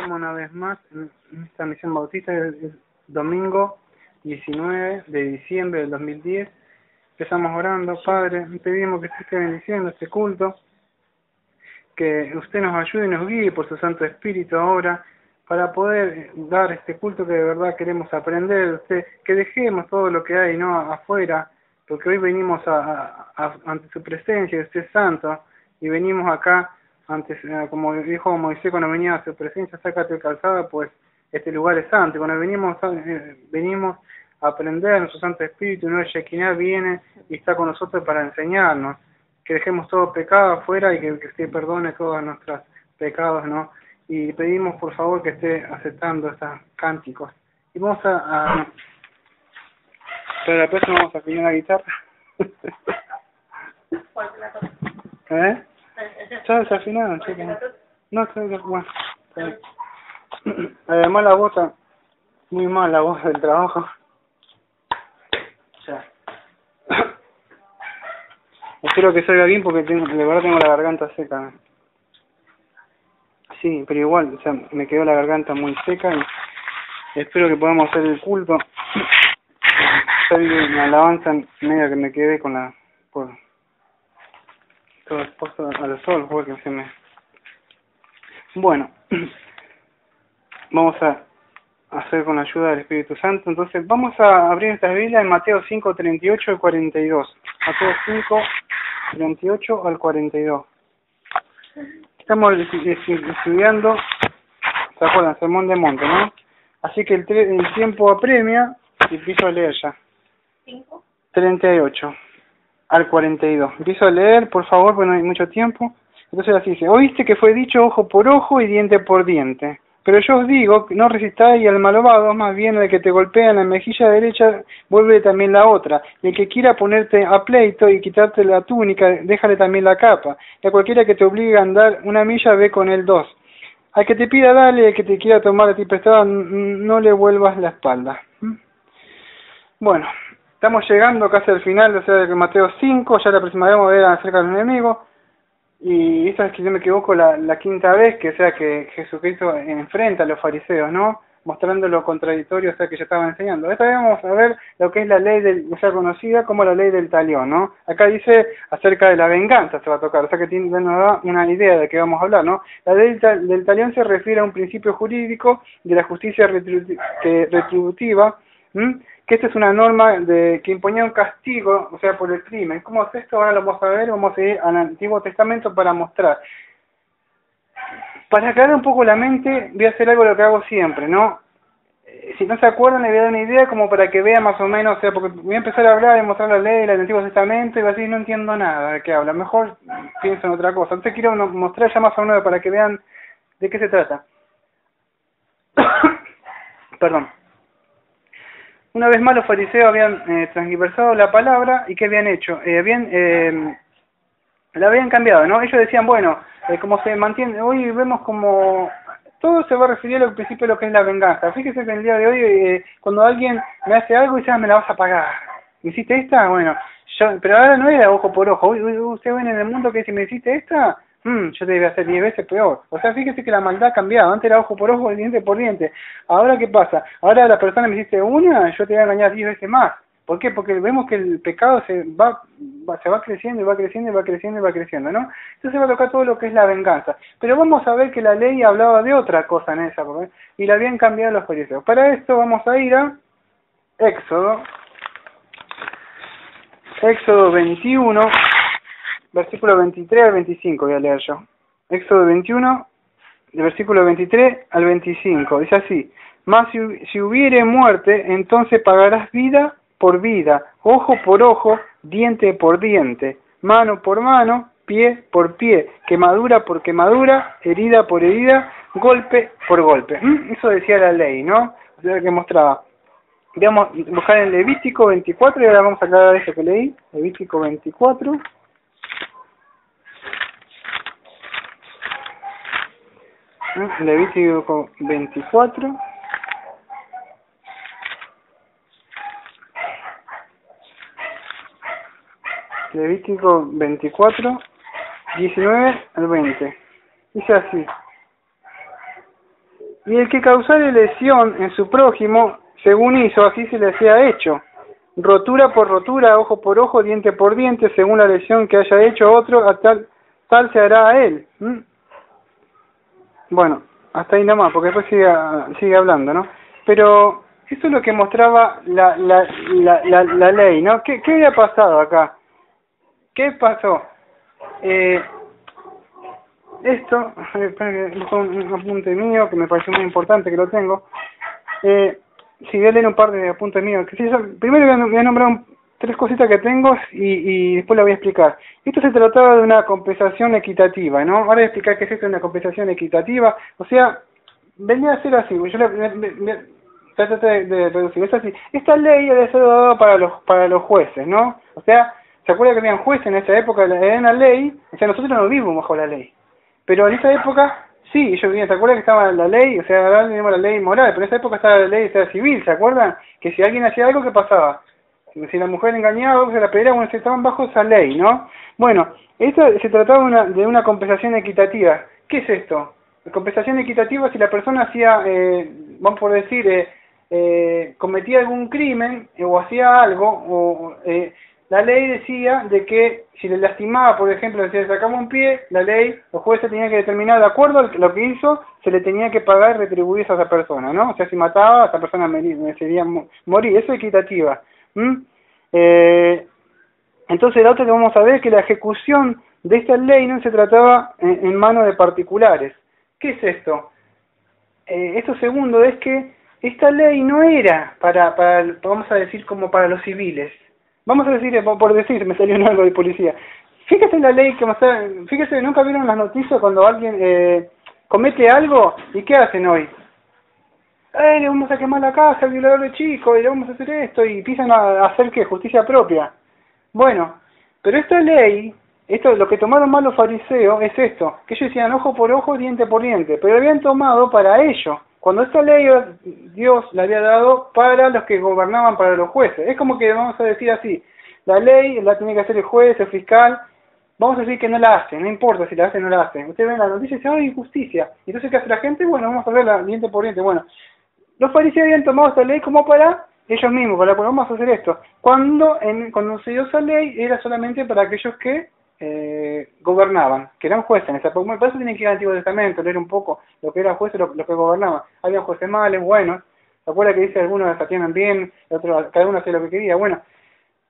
estamos una vez más en esta misión bautista. Es domingo 19 de diciembre del 2010. Empezamos orando. Padre, pedimos que usted esté bendiciendo este culto, que usted nos ayude y nos guíe por su Santo Espíritu ahora, para poder dar este culto que de verdad queremos aprender de usted, que dejemos todo lo que hay no afuera, porque hoy venimos ante su presencia, usted es santo, y venimos acá, antes, como dijo Moisés cuando venía a su presencia, sácate el calzado, pues este lugar es santo. Y cuando venimos a aprender, nuestro Santo Espíritu, no, el Shekinah viene y está con nosotros para enseñarnos, que dejemos todo pecado afuera y que usted perdone todos nuestros pecados, ¿no? Y pedimos por favor que esté aceptando estos cánticos. Y vamos para la próxima vamos a pedir una guitarra. ¿Eh? ¿Está desafinado, chica? No, está bueno. Además la voz está muy mal, la voz del trabajo. Ya. Espero que salga bien porque de verdad tengo la garganta seca. Sí, pero igual, o sea, me quedó la garganta muy seca y espero que podamos hacer el culto. Soy una alabanza media que me quedé con la... por todo expuesto a los solos porque se me... Bueno, vamos a hacer con la ayuda del Espíritu Santo. Entonces vamos a abrir esta Biblia en Mateo 5, 38 al 42. Mateo 5, 38 al 42. Estamos estudiando, ¿se acuerdan? Sermón de Monte, ¿no? Así que el tiempo apremia y empiezo a leer ya. 38 al 42. Empiezo a leer, por favor, porque no hay mucho tiempo. Entonces así dice: oíste que fue dicho ojo por ojo y diente por diente. Pero yo os digo, no resistáis al malvado, más bien al que te golpea en la mejilla derecha, vuelve también la otra. Y el que quiera ponerte a pleito y quitarte la túnica, déjale también la capa. Y a cualquiera que te obligue a andar una milla, ve con él 2. Al que te pida, dale, al que te quiera tomar a ti prestado, no le vuelvas la espalda. Bueno, estamos llegando casi al final, o sea, de Mateo 5, ya la próxima vez vamos a ver acerca del enemigo. Y esta es, que yo me equivoco, la quinta vez, que sea que Jesucristo enfrenta a los fariseos, ¿no? Mostrando lo contradictorio, o sea, que yo estaba enseñando. Esta vez vamos a ver lo que es la ley o sea, conocida como la ley del talión, ¿no? Acá dice acerca de la venganza se va a tocar, o sea, que nos da una idea de qué vamos a hablar, ¿no? La ley del talión se refiere a un principio jurídico de la justicia retributiva, que esta es una norma que imponía un castigo, o sea, por el crimen. ¿Cómo es esto? Ahora lo vamos a ver, vamos a ir al Antiguo Testamento para mostrar. Para aclarar un poco la mente, voy a hacer algo de lo que hago siempre, ¿no? Si no se acuerdan, le voy a dar una idea como para que vean más o menos, o sea, porque voy a empezar a hablar y mostrar la ley del Antiguo Testamento y va a decir, no entiendo nada de qué habla, mejor pienso en otra cosa. Entonces quiero mostrar ya más o menos para que vean de qué se trata. Perdón. Una vez más los fariseos habían transgiversado la palabra y ¿qué habían hecho? La habían cambiado, ¿no? Ellos decían, bueno, como se mantiene, hoy vemos como todo se va a referir al principio de lo que es la venganza. Fíjese que en el día de hoy, cuando alguien me hace algo y dice, me la vas a pagar. ¿Hiciste esta? Bueno, pero ahora no era ojo por ojo. Usted ven en el mundo que si me hiciste esta, yo te debe hacer 10 veces peor. O sea, fíjese que la maldad ha cambiado. Antes era ojo por ojo y diente por diente. Ahora, ¿qué pasa? Ahora la persona me hiciste una, yo te voy a engañar 10 veces más. ¿Por qué? Porque vemos que el pecado se va creciendo y va creciendo y va creciendo y va creciendo, ¿no? Entonces va a tocar todo lo que es la venganza. Pero vamos a ver que la ley hablaba de otra cosa en esa época, y la habían cambiado los fariseos. Para esto vamos a ir a Éxodo 21, versículo 23 al 25, voy a leer yo. Éxodo 21, del versículo 23 al 25, dice así: mas si hubiere muerte, entonces pagarás vida por vida, ojo por ojo, diente por diente, mano por mano, pie por pie, quemadura por quemadura, herida por herida, golpe por golpe. Eso decía la ley, ¿no? O sea, que mostraba. Vamos a buscar en Levítico 24 y ahora vamos a aclarar eso que leí. Levítico 24. Levítico 24. Levítico 24, 19 al 20. Dice así: y el que causare lesión en su prójimo, según hizo, así se le sea hecho. Rotura por rotura, ojo por ojo, diente por diente, según la lesión que haya hecho otro, a tal se hará a él. Bueno, hasta ahí nomás, porque después sigue hablando, ¿no? Pero eso es lo que mostraba la ley, ¿no? ¿Qué había pasado acá? ¿Qué pasó? Esto, un apunte mío que me pareció muy importante que lo tengo. Si voy a leer un par de apuntes míos. Primero voy a nombrar 3 cositas que tengo y después la voy a explicar. Esto se trataba de una compensación equitativa, ¿no? Ahora voy a explicar qué es esto de una compensación equitativa. O sea, venía a ser así. Yo traté de reducir. Es así. Esta ley debe ser dada para los jueces, ¿no? O sea, ¿se acuerda que habían jueces en esa época? Era una ley. O sea, nosotros no vivimos bajo la ley. Pero en esa época, sí, ellos bien, ¿se acuerdan que estaba la ley? O sea, ahora tenemos la ley moral, pero en esa época estaba la ley civil, ¿se acuerdan? Que si alguien hacía algo, ¿qué pasaba? Si la mujer engañaba, se la pedía, bueno, se estaban bajo esa ley, ¿no? Bueno, esto se trataba de una compensación equitativa. ¿Qué es esto? Compensación equitativa si la persona hacía, vamos por decir, cometía algún crimen o hacía algo, la ley decía de que si le lastimaba, por ejemplo, si le sacaba un pie, la ley, los jueces tenían que determinar, de acuerdo a lo que hizo, se le tenía que pagar y retribuir a esa persona, ¿no? O sea, si mataba, esa persona merecería morir. Eso es equitativa. Entonces, la otra que vamos a ver es que la ejecución de esta ley no se trataba en manos de particulares. ¿Qué es esto? Esto segundo es que esta ley no era para, vamos a decir, como para los civiles. Vamos a decir, por decir, me salió algo de policía. Fíjese en la ley que fíjese, ¿nunca vieron las noticias cuando alguien comete algo? ¿Y qué hacen hoy? Le vamos a quemar la casa al violador de chico, y le vamos a hacer esto, y empiezan a hacer, ¿qué? Justicia propia. Bueno, pero esta ley, lo que tomaron mal los fariseos es esto, que ellos decían ojo por ojo, diente por diente, pero habían tomado para ello. Cuando esta ley Dios la había dado para los que gobernaban, para los jueces. Es como que vamos a decir así, la ley la tiene que hacer el juez, el fiscal, vamos a decir que no la hace, no importa si la hace o no la hace. Ustedes ven la noticia y dicen, ¡ay, injusticia! Entonces, ¿qué hace la gente? Bueno, vamos a verla diente por diente. Bueno, los fariseos habían tomado esta ley como para ellos mismos, para vamos a hacer esto. Cuando se dio esa ley, era solamente para aquellos que gobernaban, que eran jueces en esa época. Por eso tienen que ir al Antiguo Testamento, leer un poco lo que eran jueces, lo que gobernaban. Había jueces males, buenos. ¿Se acuerda que dice algunos atienden bien, otros, cada uno hacía lo que quería? Bueno,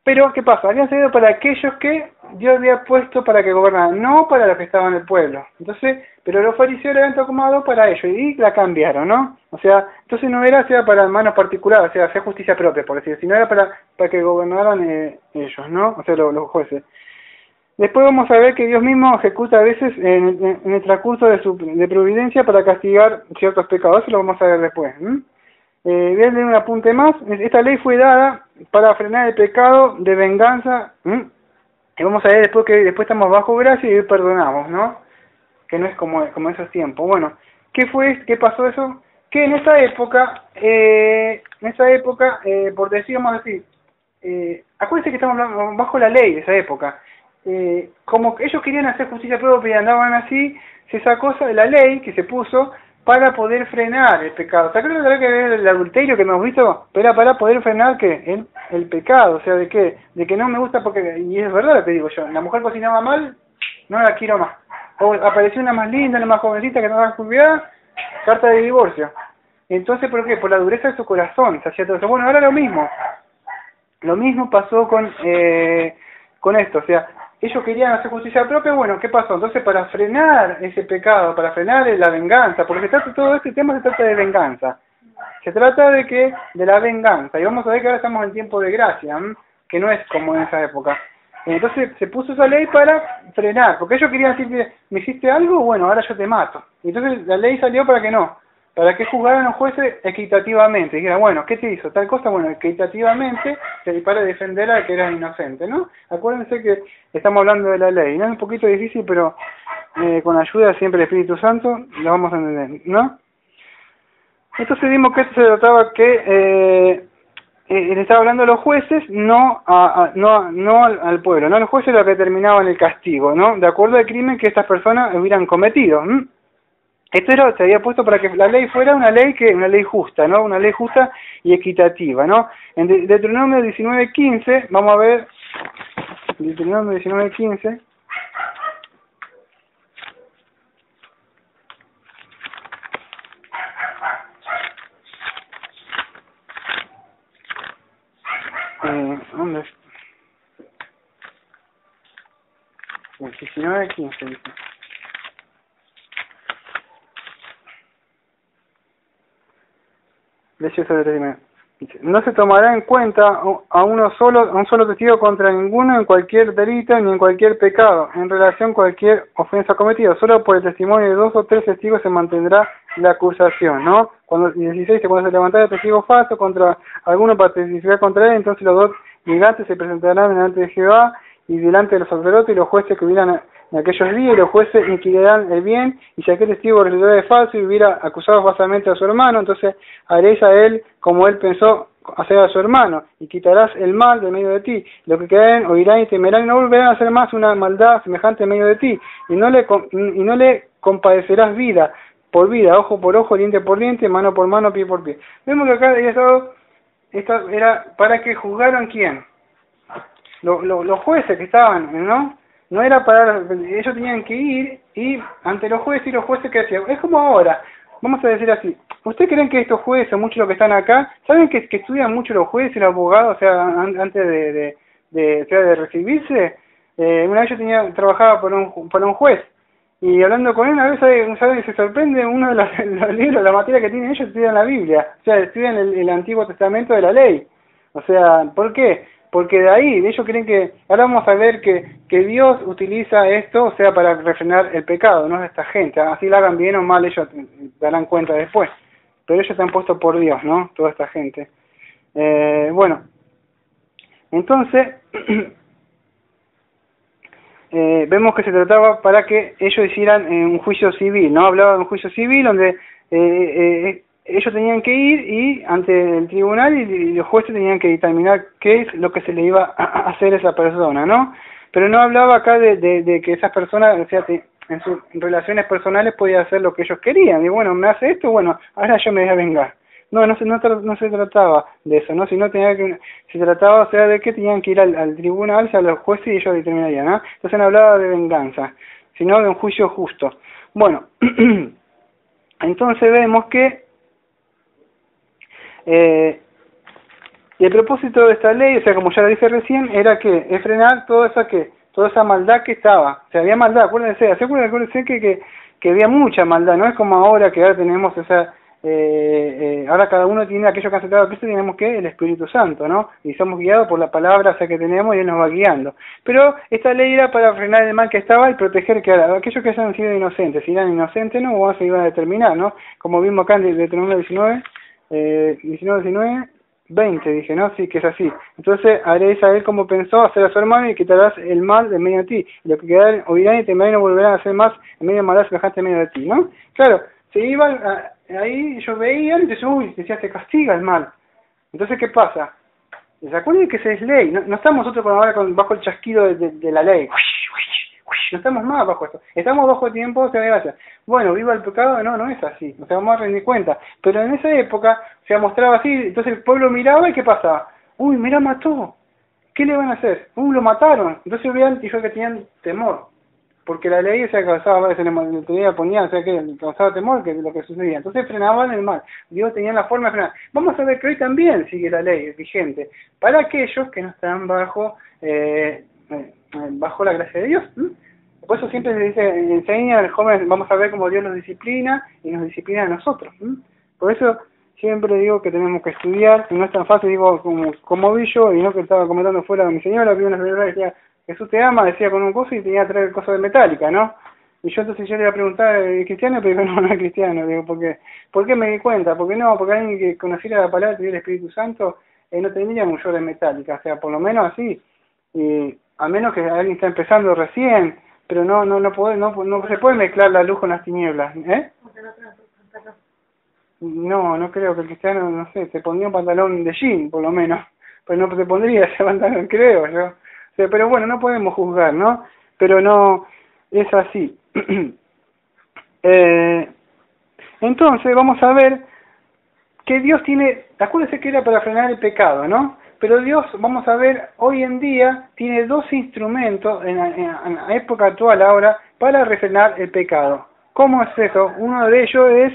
pero ¿qué pasa? Habían salido para aquellos que Dios había puesto para que gobernaran, no para los que estaban en el pueblo. Entonces, pero los fariseos la habían tomado para ellos y la cambiaron, ¿no? O sea, entonces no era para manos particulares, o sea, hacer justicia propia, por decir, sino era para que gobernaran ellos, ¿no? O sea, los jueces. Después vamos a ver que Dios mismo ejecuta a veces en el transcurso de providencia para castigar ciertos pecados. Eso lo vamos a ver después. Voy a leer un apunte más. Esta ley fue dada para frenar el pecado de venganza. Y vamos a ver después que después estamos bajo gracia y perdonamos, ¿no? Que no es como esos tiempos. Bueno, ¿qué pasó eso? Que en esa época, por vamos a decir, acuérdense que estamos hablando bajo la ley de esa época. Como que ellos querían hacer justicia propia y andaban así, se sacó la ley que se puso para poder frenar el pecado. ¿Se acuerdan que el adulterio que hemos visto? Pero para poder frenar ¿qué? El pecado, o sea, ¿de qué? De que no me gusta porque, y es verdad lo que digo yo, la mujer cocinaba mal, no la quiero más. O apareció una más linda, una más jovencita que no da cuidar, carta de divorcio. Entonces, ¿por qué? Por la dureza de su corazón, se hacía todo eso. Bueno, ahora lo mismo pasó con esto, o sea, ellos querían hacer justicia propia. Bueno, ¿qué pasó? Entonces, para frenar ese pecado, para frenar la venganza, porque todo este tema se trata de venganza. Se trata de la venganza. Y vamos a ver que ahora estamos en tiempo de gracia, que no es como en esa época. Entonces, se puso esa ley para frenar, porque ellos querían decir, ¿me hiciste algo? Bueno, ahora yo te mato. Entonces, la ley salió para que no. Para que juzgaran los jueces equitativamente. Y dijeran, bueno, ¿qué te hizo? Tal cosa, bueno, equitativamente para defender al que era inocente, ¿no? Acuérdense que estamos hablando de la ley, ¿no? Es un poquito difícil, pero con la ayuda siempre del Espíritu Santo lo vamos a entender, ¿no? Entonces vimos que esto se trataba que le estaba hablando a los jueces, no al pueblo, ¿no? Los jueces eran los que determinaban el castigo, ¿no? De acuerdo al crimen que estas personas hubieran cometido, Esto se había puesto para que la ley fuera una ley justa, ¿no? Una ley justa y equitativa, ¿no? En Deuteronomio 19:15, vamos a ver, Deuteronomio 19:15. ¿Dónde? 19:15 dice. No se tomará en cuenta a un solo testigo contra ninguno en cualquier delito ni en cualquier pecado, en relación a cualquier ofensa cometida. Solo por el testimonio de 2 o 3 testigos se mantendrá la acusación, ¿no? Cuando 16, cuando se levantara el testigo falso contra alguno para testificar contra él, entonces los 2 gigantes se presentarán delante de Jehová y delante de los sacerdotes y los jueces que hubieran en aquellos días, y los jueces inquirirán el bien, y si aquel testigo resultara de falso y hubiera acusado falsamente a su hermano, entonces haréis a él como él pensó hacer a su hermano, y quitarás el mal de medio de ti. Los que queden oirán y temerán, y no volverán a hacer más una maldad semejante en medio de ti, y no le compadecerás vida por vida, ojo por ojo, diente por diente, mano por mano, pie por pie. Vemos que acá había estado, esto era para que juzgaran quién, los jueces que estaban, ¿no? No era para, ellos tenían que ir y ante los jueces, y los jueces que hacían, es como ahora, vamos a decir así, ¿ustedes creen que estos jueces, muchos de los que están acá, saben que estudian mucho los jueces y los abogados, o sea, antes de recibirse? Una vez yo trabajaba para un juez, y hablando con él, una vez, ¿sabe? Se sorprende uno de los libros, la materia que tienen ellos, estudian la Biblia, o sea, estudian el Antiguo Testamento de la ley. O sea, ¿por qué? Porque de ahí, ellos creen que, ahora vamos a ver que Dios utiliza esto, o sea, para refrenar el pecado, no de esta gente. Así lo hagan bien o mal, ellos darán cuenta después. Pero ellos están puestos por Dios, ¿no? Toda esta gente. Bueno, entonces, vemos que se trataba para que ellos hicieran un juicio civil, ¿no? Hablaba de un juicio civil donde ellos tenían que ir y ante el tribunal y los jueces tenían que determinar qué es lo que se le iba a hacer a esa persona, ¿no? Pero no hablaba acá de que esas personas, o sea, en sus relaciones personales podían hacer lo que ellos querían. Y bueno, me hace esto, bueno, ahora yo me voy a vengar. No se trataba de eso, ¿no? Se trataba, o sea, de que tenían que ir al tribunal, o sea, a los jueces, y ellos determinarían, ¿no? Entonces no hablaba de venganza, sino de un juicio justo. Bueno, entonces vemos que y el propósito de esta ley, o sea, como ya lo dije recién, era que es frenar toda esa maldad que estaba. O sea, había maldad, acuérdense que había mucha maldad, no es como ahora que ahora tenemos ahora cada uno tiene aquello que ha aceptado a Cristo, tenemos el Espíritu Santo, ¿no? Y somos guiados por la palabra, o sea, que tenemos, y Él nos va guiando. Pero esta ley era para frenar el mal que estaba y proteger que aquellos que hayan sido inocentes. Si eran inocentes, no se iban a determinar, ¿no? Como vimos acá en Deuteronomio 19, 20, dije, ¿no? Sí, que es así. Entonces haréis a él como pensó hacer a su hermano, y quitarás el mal de medio de ti. Y los que quedarán oirán y temerán y no volverán a hacer más en medio de maldad semejante en medio de ti, ¿no? Claro, se iban ahí, ellos veían y decían, uy, decía, te castiga el mal. Entonces, ¿qué pasa? ¿Se acuerdan que esa es ley? No estamos nosotros ahora bajo el chasquido de la ley. No estamos más bajo esto. Estamos bajo tiempo de gracia. Bueno, viva el pecado, no es así. O sea, vamos a rendir cuenta. Pero en esa época se mostraba así, entonces el pueblo miraba y ¿qué pasaba? Uy, mira, mató. ¿Qué le van a hacer? Lo mataron. Entonces veían y que tenían temor. Porque la ley, o sea, causaba, a veces le ponía, o sea, que causaba temor que lo que sucedía. Entonces frenaban el mal. Dios tenía la forma de frenar. Vamos a ver que hoy también sigue la ley vigente. Para aquellos que no están bajo la gracia de Dios. Por eso siempre se dice, enseña al joven, vamos a ver cómo Dios nos disciplina y nos disciplina a nosotros. Por eso siempre digo que tenemos que estudiar, y no es tan fácil, digo, como vi yo, y no que estaba comentando fuera de mi señora, vi una señora que decía, Jesús te ama, decía con un coso y tenía que traer cosas de metálica, ¿no? Y yo entonces yo le iba a preguntar, ¿es cristiano? Pero digo, no es cristiano. Digo, ¿por qué me di cuenta? Porque alguien que conociera la palabra, tuviera el Espíritu Santo, no tendría un yo de metálica, o sea, por lo menos así, y a menos que alguien está empezando recién, pero no se puede mezclar la luz con las tinieblas, ¿eh? No creo que el cristiano, no sé, se pondría un pantalón de jean, por lo menos, pero no se pondría ese pantalón, creo yo. O sea, pero bueno, no podemos juzgar, ¿no? Pero no, es así. Entonces vamos a ver que Dios tiene, acuérdense que era para frenar el pecado, ¿no? Pero Dios, vamos a ver, hoy en día tiene dos instrumentos en la época actual ahora para refrenar el pecado. ¿Cómo es eso? Uno de ellos es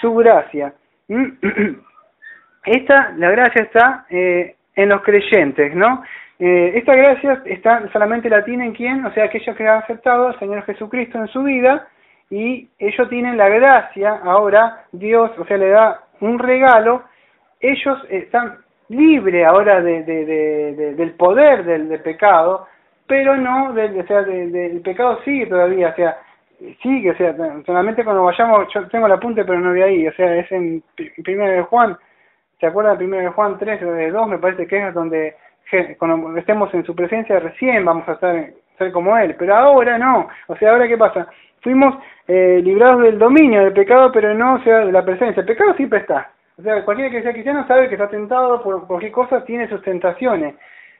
su gracia. La gracia está en los creyentes, ¿no? Esta gracia solamente la tienen ¿quién? O sea, aquellos que han aceptado al Señor Jesucristo en su vida, y ellos tienen la gracia, ahora Dios, o sea, le da un regalo, ellos están libres ahora del poder del pecado, pero no, del pecado sigue todavía, o sea, sigue, o sea, solamente cuando vayamos, yo tengo el apunte pero no voy ahí, o sea, es en 1 de Juan, ¿se acuerdan de 1 de Juan 3, 2, me parece que es donde cuando estemos en su presencia recién vamos a ser como Él, pero ahora no, o sea, ahora ¿qué pasa? Fuimos librados del dominio del pecado, pero no, o sea, de la presencia. El pecado siempre está. O sea, cualquiera que sea cristiano sabe que está tentado por cualquier cosa, tiene sus tentaciones.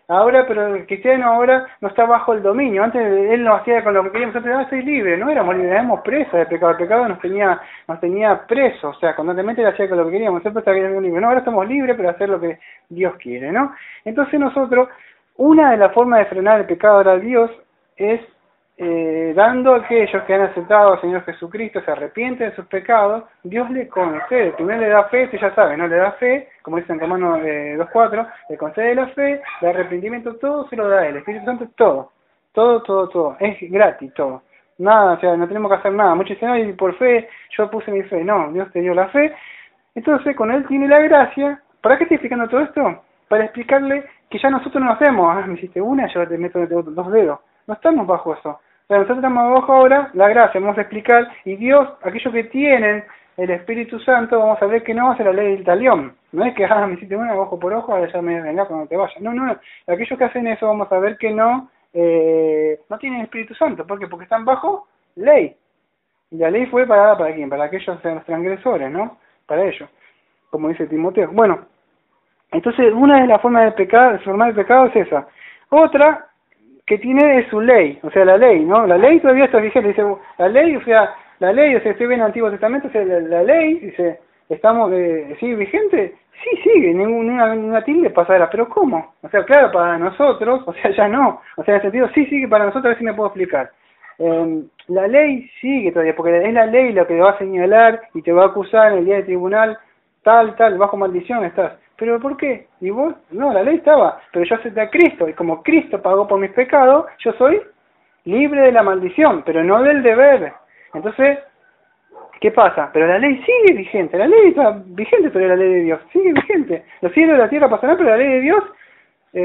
Ahora, pero el cristiano ahora no está bajo el dominio. Antes él nos hacía con lo que queríamos, nosotros soy libre, no éramos libres, éramos presos del pecado. El pecado nos tenía presos, o sea, constantemente le hacía con lo que queríamos, siempre estábamos libres. No, ahora estamos libres para hacer lo que Dios quiere, ¿no? Entonces nosotros, una de las formas de frenar el pecado ahora a Dios es dando a aquellos que han aceptado al Señor Jesucristo, se arrepienten de sus pecados, Dios le concede, primero le da fe, usted ya sabe, ¿no? Le da fe, como dice en Romanos 2.4, le concede la fe, el arrepentimiento, todo se lo da Él, el Espíritu Santo, todo, es gratis todo, nada, o sea, no tenemos que hacer nada. Muchos dicen, ay, por fe, yo puse mi fe, no, Dios te dio la fe. Entonces, con Él tiene la gracia. ¿Para qué estoy explicando todo esto? Para explicarle que ya nosotros no hacemos, me hiciste una, yo te meto 2 dedos, no estamos bajo eso. Pero nosotros estamos abajo ahora, la gracia, vamos a explicar, y Dios, aquellos que tienen el Espíritu Santo, vamos a ver que no hace la ley del talión. No es que, me hiciste una ojo por ojo, ahora ya me venga cuando te vaya. No. Aquellos que hacen eso, vamos a ver que no tienen el Espíritu Santo. ¿Por qué? Porque están bajo ley. Y la ley fue ¿para quién? Para aquellos transgresores, ¿no? Para ellos, como dice Timoteo. Bueno, entonces una de las formas de formar el pecado es esa. Otra que tiene es su ley, o sea, la ley, ¿no? La ley todavía está vigente, dice, la ley, o sea, estoy viendo el Antiguo Testamento, o sea, la ley, dice, ¿sigue vigente? Sí, sigue, ninguna tilde pasará, pero ¿cómo? O sea, claro, para nosotros, o sea, ya no, o sea, en el sentido, sí sigue para nosotros, a ver si me puedo explicar. La ley sigue todavía, porque es la ley lo que te va a señalar y te va a acusar en el día del tribunal, tal, bajo maldición estás. ¿Pero por qué? ¿Y vos? No, la ley estaba, pero yo acepté a Cristo, y como Cristo pagó por mis pecados, yo soy libre de la maldición, pero no del deber. Entonces, ¿qué pasa? Pero la ley sigue vigente, la ley está vigente, pero la ley de Dios sigue vigente. Los cielos y la tierra pasarán, pero la ley de Dios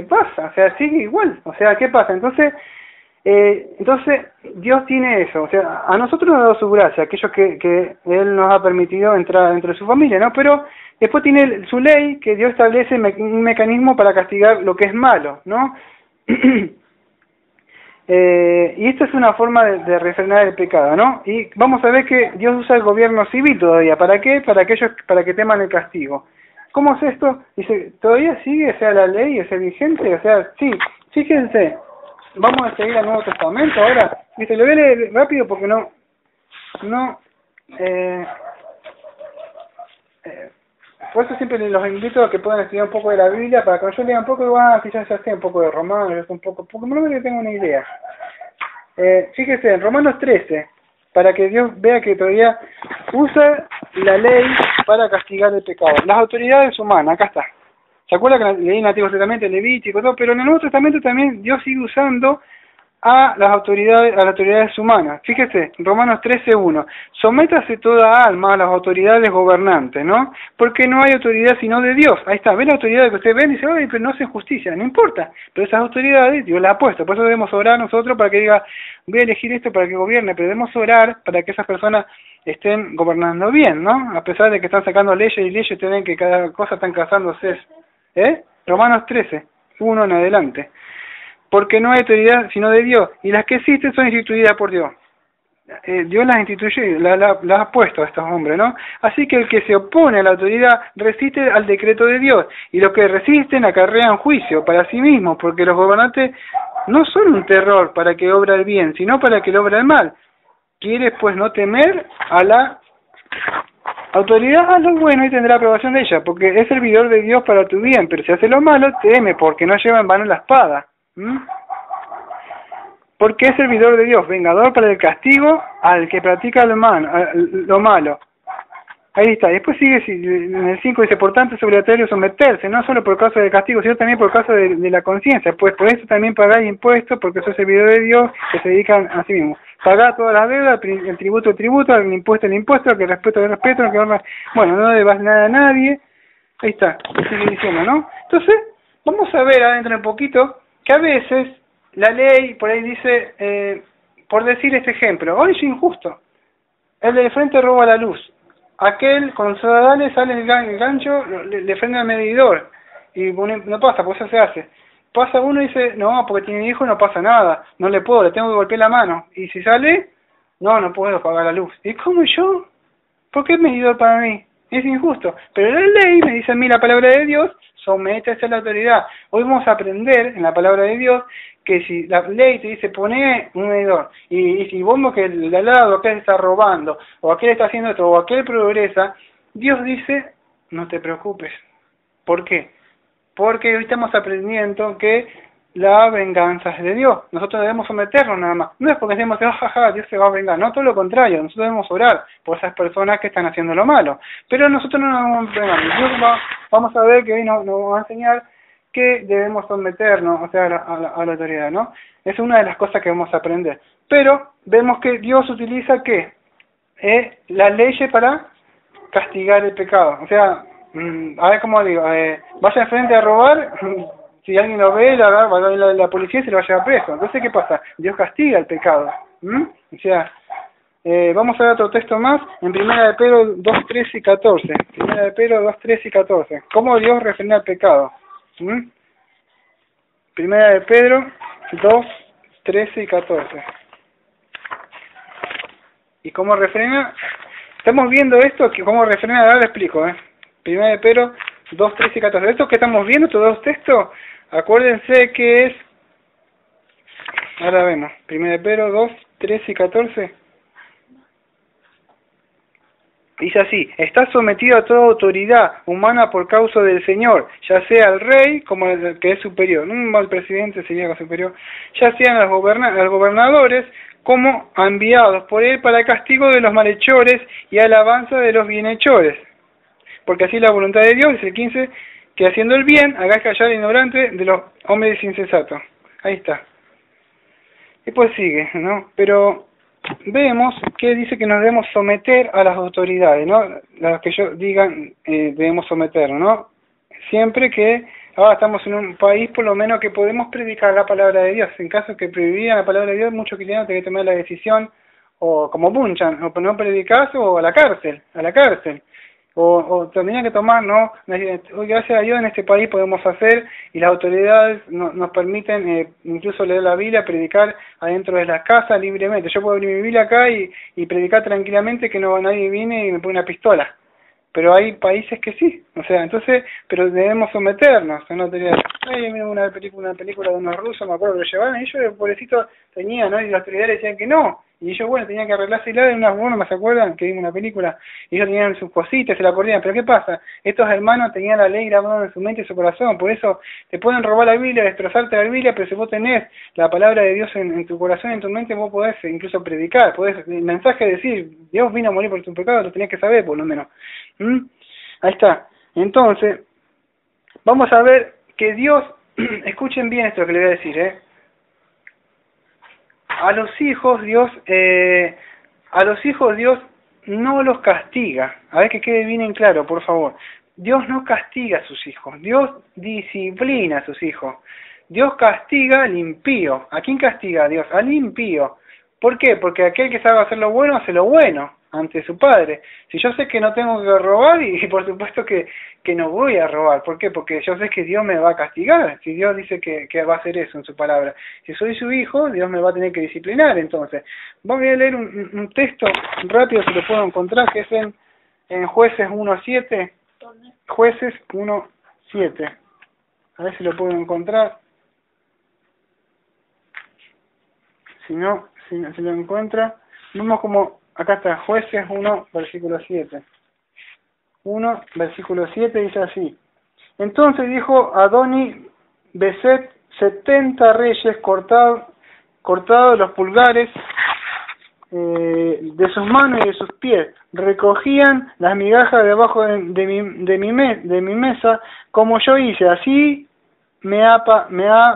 pasa, o sea, sigue igual. O sea, ¿qué pasa? Entonces Dios tiene eso, o sea, a nosotros nos ha dado su gracia, aquellos que Él nos ha permitido entrar dentro de su familia, ¿no? Pero después tiene su ley, que Dios establece un mecanismo para castigar lo que es malo, ¿no? Y esta es una forma de refrenar el pecado, ¿no? Y vamos a ver que Dios usa el gobierno civil todavía. ¿Para qué? Para que teman el castigo. ¿Cómo es esto? Dice, ¿todavía sigue, o sea, la ley, o sea, vigente? O sea, sí, fíjense. Vamos a seguir al Nuevo Testamento ahora. Dice, lo voy a leer rápido porque por eso siempre los invito a que puedan estudiar un poco de la Biblia, para que yo lea un poco, quizás ya esté un poco de Romanos, porque no me tengo una idea. Fíjese, en Romanos 13, para que Dios vea que todavía usa la ley para castigar el pecado. Las autoridades humanas, acá está. ¿Se acuerdan que leí en el Antiguo Testamento, Levítico, todo? Pero en el Nuevo Testamento también Dios sigue usando a las autoridades humanas. Fíjese, Romanos 13:1. Sométase toda alma a las autoridades gobernantes, ¿no? Porque no hay autoridad sino de Dios. Ahí está, ve la autoridad que usted ve y dice, oye, pero no hacen justicia, no importa. Pero esas autoridades Dios las ha puesto. Por eso debemos orar nosotros para que diga, voy a elegir esto para que gobierne, pero debemos orar para que esas personas estén gobernando bien, ¿no? A pesar de que están sacando leyes y leyes, tienen que cada cosa están casándose. Romanos 13:1 en adelante. Porque no hay autoridad sino de Dios, y las que existen son instituidas por Dios. Dios las instituye, las ha puesto a estos hombres, ¿no? Así que el que se opone a la autoridad resiste al decreto de Dios, y los que resisten acarrean juicio para sí mismos, porque los gobernantes no son un terror para que obra el bien, sino para que obra el mal. ¿Quieres pues no temer a la Autoridad, haz lo bueno y tendrá aprobación de ella, porque es servidor de Dios para tu bien, pero si hace lo malo, teme, porque no lleva en vano la espada. Porque es servidor de Dios, vengador para el castigo al que practica lo malo. Ahí está. Después sigue en el 5 dice, por tanto es obligatorio someterse, no solo por causa del castigo, sino también por causa de la conciencia. Pues por eso también pagáis impuestos, porque sois servidor de Dios, que se dedican a sí mismos. Pagá todas las deudas, el tributo, el impuesto, que el respeto, que honra. Bueno, no debas nada a nadie. Ahí está. Sigue diciendo, ¿no? Entonces, vamos a ver adentro un poquito, que a veces la ley, por ahí dice, por decir este ejemplo, hoy es injusto. El del frente roba la luz. Aquel con sodales sale el gancho, le frena el medidor y no pasa, pues eso se hace. Pasa uno y dice, no, porque tiene hijo no pasa nada, no le puedo, le tengo que golpear la mano. Y si sale, no puedo pagar la luz. ¿Y cómo yo? ¿Por qué es medidor para mí? Es injusto. Pero la ley me dice a mí la palabra de Dios, sométese a la autoridad. Hoy vamos a aprender en la palabra de Dios que si la ley te dice poné un medidor y si vos ves que el de al lado aquel está robando o aquel está haciendo esto o aquel progresa, Dios dice no te preocupes. ¿Por qué? Porque hoy estamos aprendiendo que la venganza es de Dios. Nosotros debemos someternos nada más. No es porque decimos, jaja, Dios se va a vengar. No, todo lo contrario. Nosotros debemos orar por esas personas que están haciendo lo malo. Pero nosotros no nos vamos a vengar. Vamos a ver que hoy nos va a enseñar que debemos someternos, o sea, a la autoridad, ¿no? Es una de las cosas que vamos a aprender. Pero vemos que Dios utiliza, ¿qué? Las leyes para castigar el pecado. O sea, a ver cómo digo, vaya enfrente a robar, si alguien lo ve, va a la policía y se lo va a llevar preso. Entonces, ¿qué pasa? Dios castiga el pecado. O sea, vamos a ver otro texto más, en 1 de Pedro 2, 13 y 14. 1 de Pedro 2, 13 y 14. ¿Cómo Dios refrena el pecado? 1 de Pedro 2, 13 y 14. ¿Y cómo refrena? Estamos viendo esto, que cómo refrena, ahora lo explico. 1 de Pedro 2, 13 y 14. Estos que estamos viendo, estos dos textos, acuérdense que es, ahora vemos, 1 de Pedro 2, 13 y 14. Dice así, está sometido a toda autoridad humana por causa del Señor, ya sea el rey, como el que es superior, un mal presidente sería el superior, ya sean los gobernadores, como enviados por él para el castigo de los malhechores y alabanza de los bienhechores. Porque así la voluntad de Dios, dice el 15, que haciendo el bien, hagáis callar al ignorante de los hombres insensatos. Ahí está. Y pues sigue, ¿no? Pero vemos que dice que nos debemos someter a las autoridades, ¿no? Las que ellos digan debemos someternos, ¿no? Siempre que ahora estamos en un país por lo menos que podemos predicar la palabra de Dios. En caso que prohibieran la palabra de Dios, muchos cristianos tienen que tomar la decisión o como Bunchan, o no predicar o a la cárcel. O tendrían que tomar, ¿no? Gracias a Dios en este país podemos hacer y las autoridades nos permiten incluso leer la Biblia, predicar adentro de las casas libremente. Yo puedo abrir mi Biblia acá y predicar tranquilamente que no nadie viene y me pone una pistola. Pero hay países que sí, o sea, entonces, pero debemos someternos, no tenía, mira una película de unos rusos, me acuerdo que lo llevaban, y ellos, el pobrecito, tenían, ¿no? Y las autoridades decían que no, y ellos, bueno, tenían que arreglarse de unas formas, ¿se acuerdan? Que vimos una película, y ellos tenían sus cositas, se la ponían, pero ¿qué pasa? Estos hermanos tenían la ley grabada en su mente y su corazón, por eso te pueden robar la Biblia, destrozarte la Biblia, pero si vos tenés la palabra de Dios en tu corazón, en tu mente, vos podés incluso predicar, podés el mensaje decir, Dios vino a morir por tu pecado, lo tenés que saber por lo menos. Ahí está. Entonces, vamos a ver que Dios, escuchen bien esto que le voy a decir, a los hijos Dios no los castiga. A ver que quede bien en claro, por favor. Dios no castiga a sus hijos, Dios disciplina a sus hijos. Dios castiga al impío. ¿A quién castiga a Dios? Al impío. ¿Por qué? Porque aquel que sabe hacer lo bueno hace lo bueno ante su padre. Si yo sé que no tengo que robar, y por supuesto que no voy a robar. ¿Por qué? Porque yo sé que Dios me va a castigar. Si Dios dice que va a hacer eso en su palabra. Si soy su hijo, Dios me va a tener que disciplinar. Entonces, voy a leer un texto rápido, si lo puedo encontrar, que es en Jueces 1.7. Jueces 1.7. A ver si lo puedo encontrar. Si lo encuentra, vemos como, acá está, Jueces 1, versículo 7. 1, versículo 7, dice así. Entonces dijo Adoni Beset, 70 reyes cortados los pulgares de sus manos y de sus pies, recogían las migajas debajo de mi mesa, como yo hice, así me ha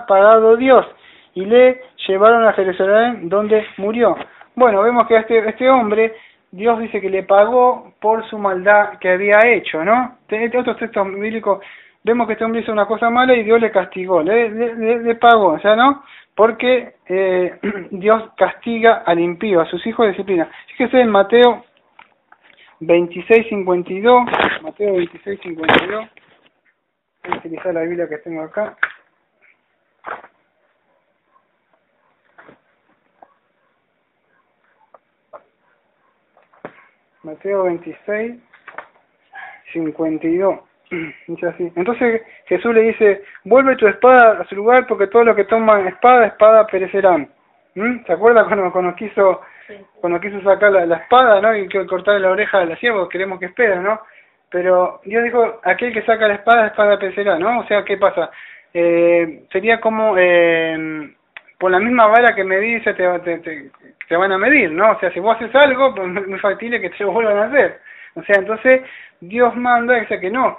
pagado Dios, y le llevaron a Jerusalén, donde murió. Bueno, vemos que a este hombre, Dios dice que le pagó por su maldad que había hecho, ¿no? Otros textos bíblicos, vemos que este hombre hizo una cosa mala y Dios le castigó, le pagó, o sea, ¿no? Porque Dios castiga al impío, a sus hijos disciplina. Fíjese en Mateo 26:52, Mateo 26:52, voy a utilizar la Biblia que tengo acá. Mateo 26:52. Dice así. Entonces Jesús le dice, vuelve tu espada a su lugar porque todos los que toman espada perecerán. ¿Se acuerda cuando quiso sacar la espada, ¿no? Y que cortarle la oreja a la sierva, queremos que espera, ¿no? Pero Dios dijo, aquel que saca la espada perecerá, ¿no? O sea, ¿qué pasa? Sería como por la misma vara que medís te van a medir, ¿no? O sea, si vos haces algo, pues es muy factible que te lo vuelvan a hacer. O sea, entonces Dios manda que no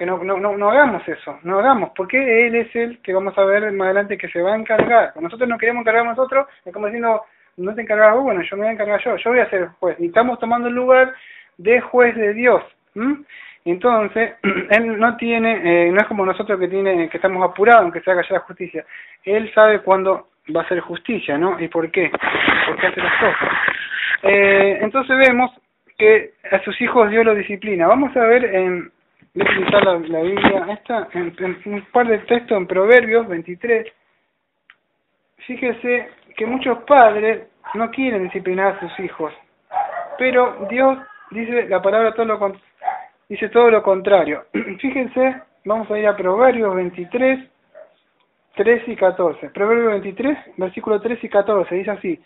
hagamos eso, no hagamos, porque Él es el que vamos a ver más adelante que se va a encargar. Nosotros no queremos encargar nosotros, es como diciendo, no te encargas vos, bueno, yo me voy a encargar yo voy a ser juez. Y estamos tomando el lugar de juez de Dios. Entonces, Él no tiene, no es como nosotros que estamos apurados en que se haga ya la justicia. Él sabe cuándo va a ser justicia, ¿no? ¿Y por qué? Porque hace las cosas. Entonces vemos que a sus hijos Dios los disciplina. Vamos a ver voy a utilizar la Biblia esta, en un par de textos en Proverbios 23. Fíjese que muchos padres no quieren disciplinar a sus hijos, pero Dios dice la palabra dice todo lo contrario. Fíjense, vamos a ir a Proverbios 23, 13 y 14. Proverbios 23, versículo 13 y 14, dice así,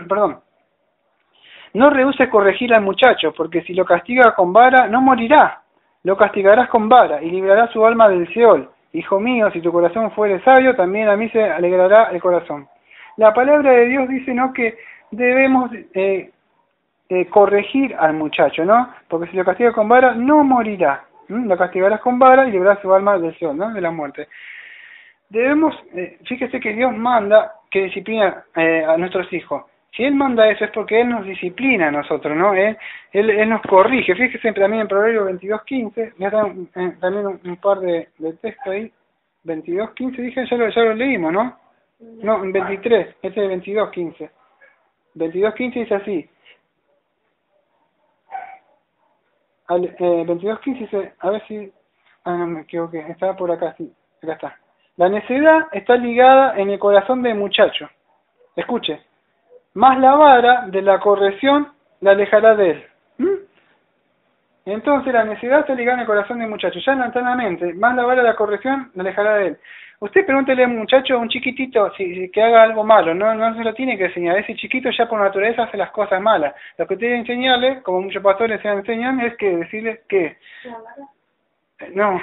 perdón. No rehuses corregir al muchacho, porque si lo castiga con vara, no morirá. Lo castigarás con vara, y librarás su alma del Seol. Hijo mío, si tu corazón fuere sabio, también a mí se alegrará el corazón. La palabra de Dios dice, ¿no?, que debemos corregir al muchacho, ¿no? Porque si lo castiga con vara, no morirá. Lo castigarás con vara y librarás su alma del Seol, ¿no?, de la muerte. Debemos, fíjese que Dios manda que disciplina a nuestros hijos. Si Él manda eso es porque Él nos disciplina a nosotros, ¿no? Él nos corrige. Fíjese también en Proverbios 22:15, ya también un par de textos ahí. 22:15, dije, ya lo leímos, ¿no? No, en 23, este es 22:15. 22:15 dice así. 22:15 dice, a ver si... no me equivoqué, estaba por acá, sí, acá está. La necedad está ligada en el corazón del muchacho. Escuche. Más la vara de la corrección la alejará de él. Entonces la necedad está ligada en el corazón del muchacho, ya instantáneamente, más la vara de la corrección la alejará de él. Usted pregúntele a un muchacho, a un chiquitito, que haga algo malo, no se lo tiene que enseñar. Ese chiquito ya por naturaleza hace las cosas malas. Lo que tiene que enseñarle, como muchos pastores se enseñan, es que decirle que... No,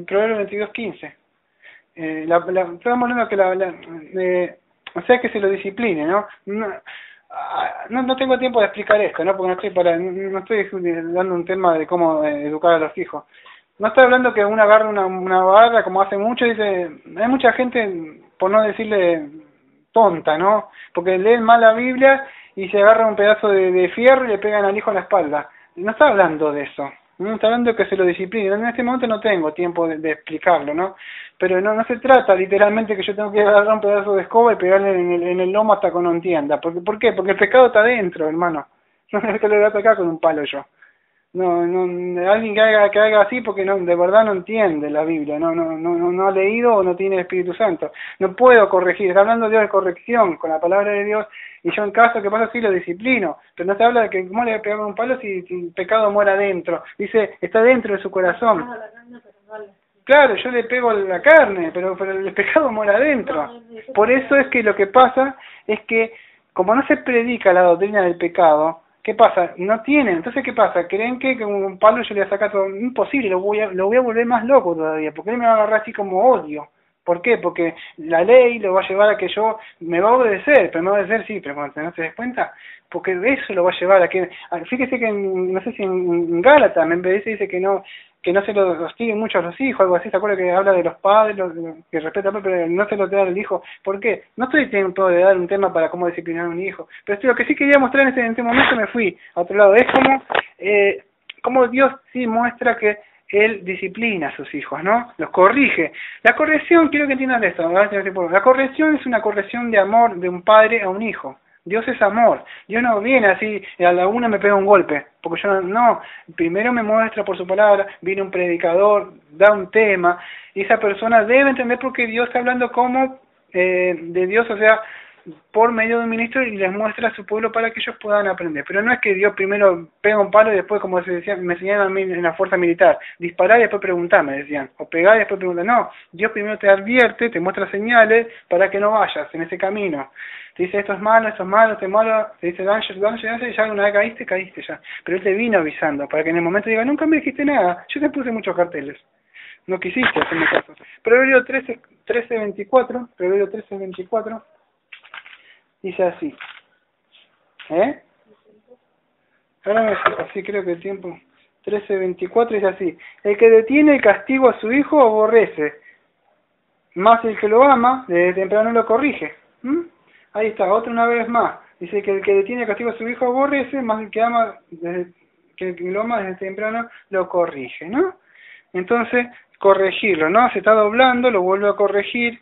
Proverbios 22:15. Estamos hablando que o sea, que se lo discipline, ¿no? No tengo tiempo de explicar esto, ¿no? Porque no estoy dando un tema de cómo educar a los hijos. No estoy hablando que uno agarre una barra, como hace mucho, dice... Hay mucha gente, por no decirle tonta, ¿no? Porque leen mal la Biblia y se agarra un pedazo de fierro y le pegan al hijo en la espalda. No está hablando de eso. No está hablando de que se lo discipline. En este momento no tengo tiempo de explicarlo, ¿no? Pero no se trata literalmente que yo tengo que agarrar un pedazo de escoba y pegarle en el lomo hasta que no entienda. ¿Por qué? Porque el pecado está dentro, hermano. No es que le voy a atacar con un palo yo. No, alguien que haga así porque de verdad no entiende la Biblia, no ha leído o no tiene el Espíritu Santo. No puedo corregir, está hablando Dios de corrección con la palabra de Dios, y yo en caso que pasa así lo disciplino, pero no se habla de que cómo le voy a pegar un palo si el pecado mora adentro. Dice, está dentro de su corazón. Claro, yo le pego la carne, pero el pecado mora adentro. Por eso es que lo que pasa es que como no se predica la doctrina del pecado, ¿qué pasa? No tienen. Entonces, ¿qué pasa? ¿Creen que con un palo yo le voy a sacar todo? Imposible, lo voy a volver más loco todavía, porque él me va a agarrar así como odio. ¿Por qué? Porque la ley lo va a llevar a que yo me va a obedecer, pero me va a obedecer sí, pero cuando no te des cuenta, porque eso lo va a llevar a que, fíjese que no sé si en Gálatas me dice que no se lo hostiguen mucho a los hijos, algo así. ¿Se acuerda que habla de los padres, que respeta, pero no se lo da al hijo? ¿Por qué? No estoy tiempo de dar un tema para cómo disciplinar a un hijo, pero lo que sí quería mostrar en este momento, me fui a otro lado, es como Dios sí muestra que Él disciplina a sus hijos, ¿no? Los corrige. La corrección, quiero que entiendan esto, ¿no? La corrección es una corrección de amor de un padre a un hijo. Dios es amor. Dios no viene así, a la una me pega un golpe, porque yo no, primero me muestra por su palabra, viene un predicador, da un tema, y esa persona debe entender porque Dios está hablando como de Dios, o sea, por medio de un ministro, y les muestra a su pueblo para que ellos puedan aprender. Pero no es que Dios primero pega un palo y después, como se decía, me enseñaban a mí en la fuerza militar, disparar y después preguntar, me decían, o pegar y después preguntar. No, Dios primero te advierte, te muestra señales para que no vayas en ese camino. Te dice esto es malo, esto es malo, te dice danger, y ya una vez caíste ya. Pero Él te vino avisando para que en el momento diga, nunca me dijiste nada, yo te puse muchos carteles. No quisiste hacerme caso. Proverbio 13:24, Proverbio 13:24, dice así. Ahora me fijo, así creo que el tiempo. 13:24 dice así. El que detiene el castigo a su hijo aborrece, más el que lo ama, desde temprano lo corrige. Ahí está, otra una vez más. Dice que el que detiene el castigo a su hijo aborrece, más el que ama, que el que lo ama desde temprano lo corrige, ¿no? Entonces, corregirlo, ¿no? Se está doblando, lo vuelve a corregir.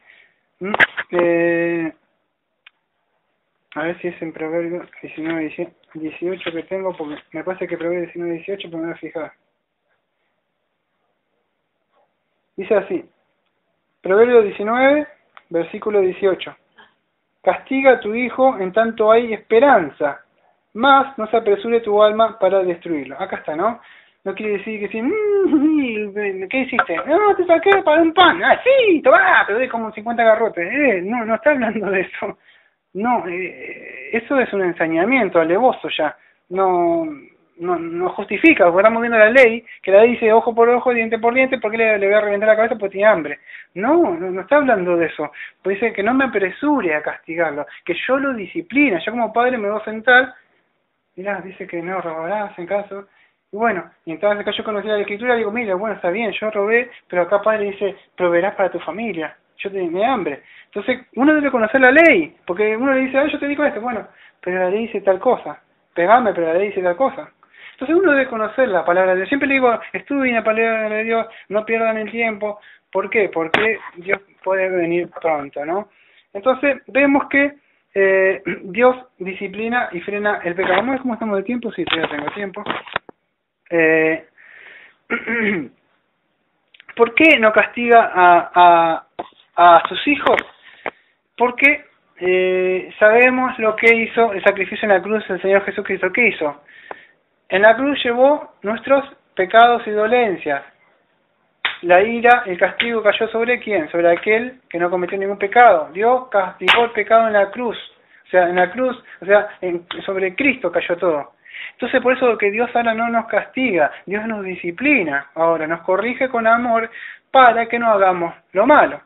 A ver si es en Proverbio 19, 18 que tengo, porque me parece que Proverbio 19, 18, pero me voy a fijar. Dice así, Proverbio 19, versículo 18. Castiga a tu hijo en tanto hay esperanza, mas no se apresure tu alma para destruirlo. Acá está, ¿no? No quiere decir que si, ¿qué hiciste? No, te saqué para un pan. Ah, sí, tomá, te doy como 50 garrotes. No está hablando de eso. No, eso es un ensañamiento alevoso ya. No justifica, porque estamos viendo la ley, que la ley dice ojo por ojo, diente por diente, ¿por qué le voy a reventar la cabeza? Porque tiene hambre. No está hablando de eso. Pues dice que no me apresure a castigarlo, que yo lo discipline. Yo como padre me voy a sentar, mirá, dice que no robarás en caso. Y bueno, y entonces acá yo conocía la escritura, digo, mira, bueno, está bien, yo robé, pero acá padre dice, proveerás para tu familia. Yo tenía hambre. Entonces, uno debe conocer la ley, porque uno le dice, yo te digo esto, bueno, pero la ley dice tal cosa, pegame, pero la ley dice tal cosa. Entonces uno debe conocer la palabra de Dios. Siempre le digo, estudien la palabra de Dios, no pierdan el tiempo. ¿Por qué? Porque Dios puede venir pronto, ¿no? Entonces, vemos que Dios disciplina y frena el pecado. ¿Vamos a ver cómo estamos de tiempo? Sí, todavía tengo tiempo. ¿Por qué no castiga a sus hijos? Porque sabemos lo que hizo el sacrificio en la cruz del Señor Jesucristo. ¿Qué hizo? En la cruz llevó nuestros pecados y dolencias. La ira, el castigo cayó ¿sobre quién? Sobre aquel que no cometió ningún pecado. Dios castigó el pecado en la cruz. O sea, en la cruz, sobre Cristo cayó todo. Entonces por eso que Dios ahora no nos castiga, Dios nos disciplina, ahora nos corrige con amor para que no hagamos lo malo.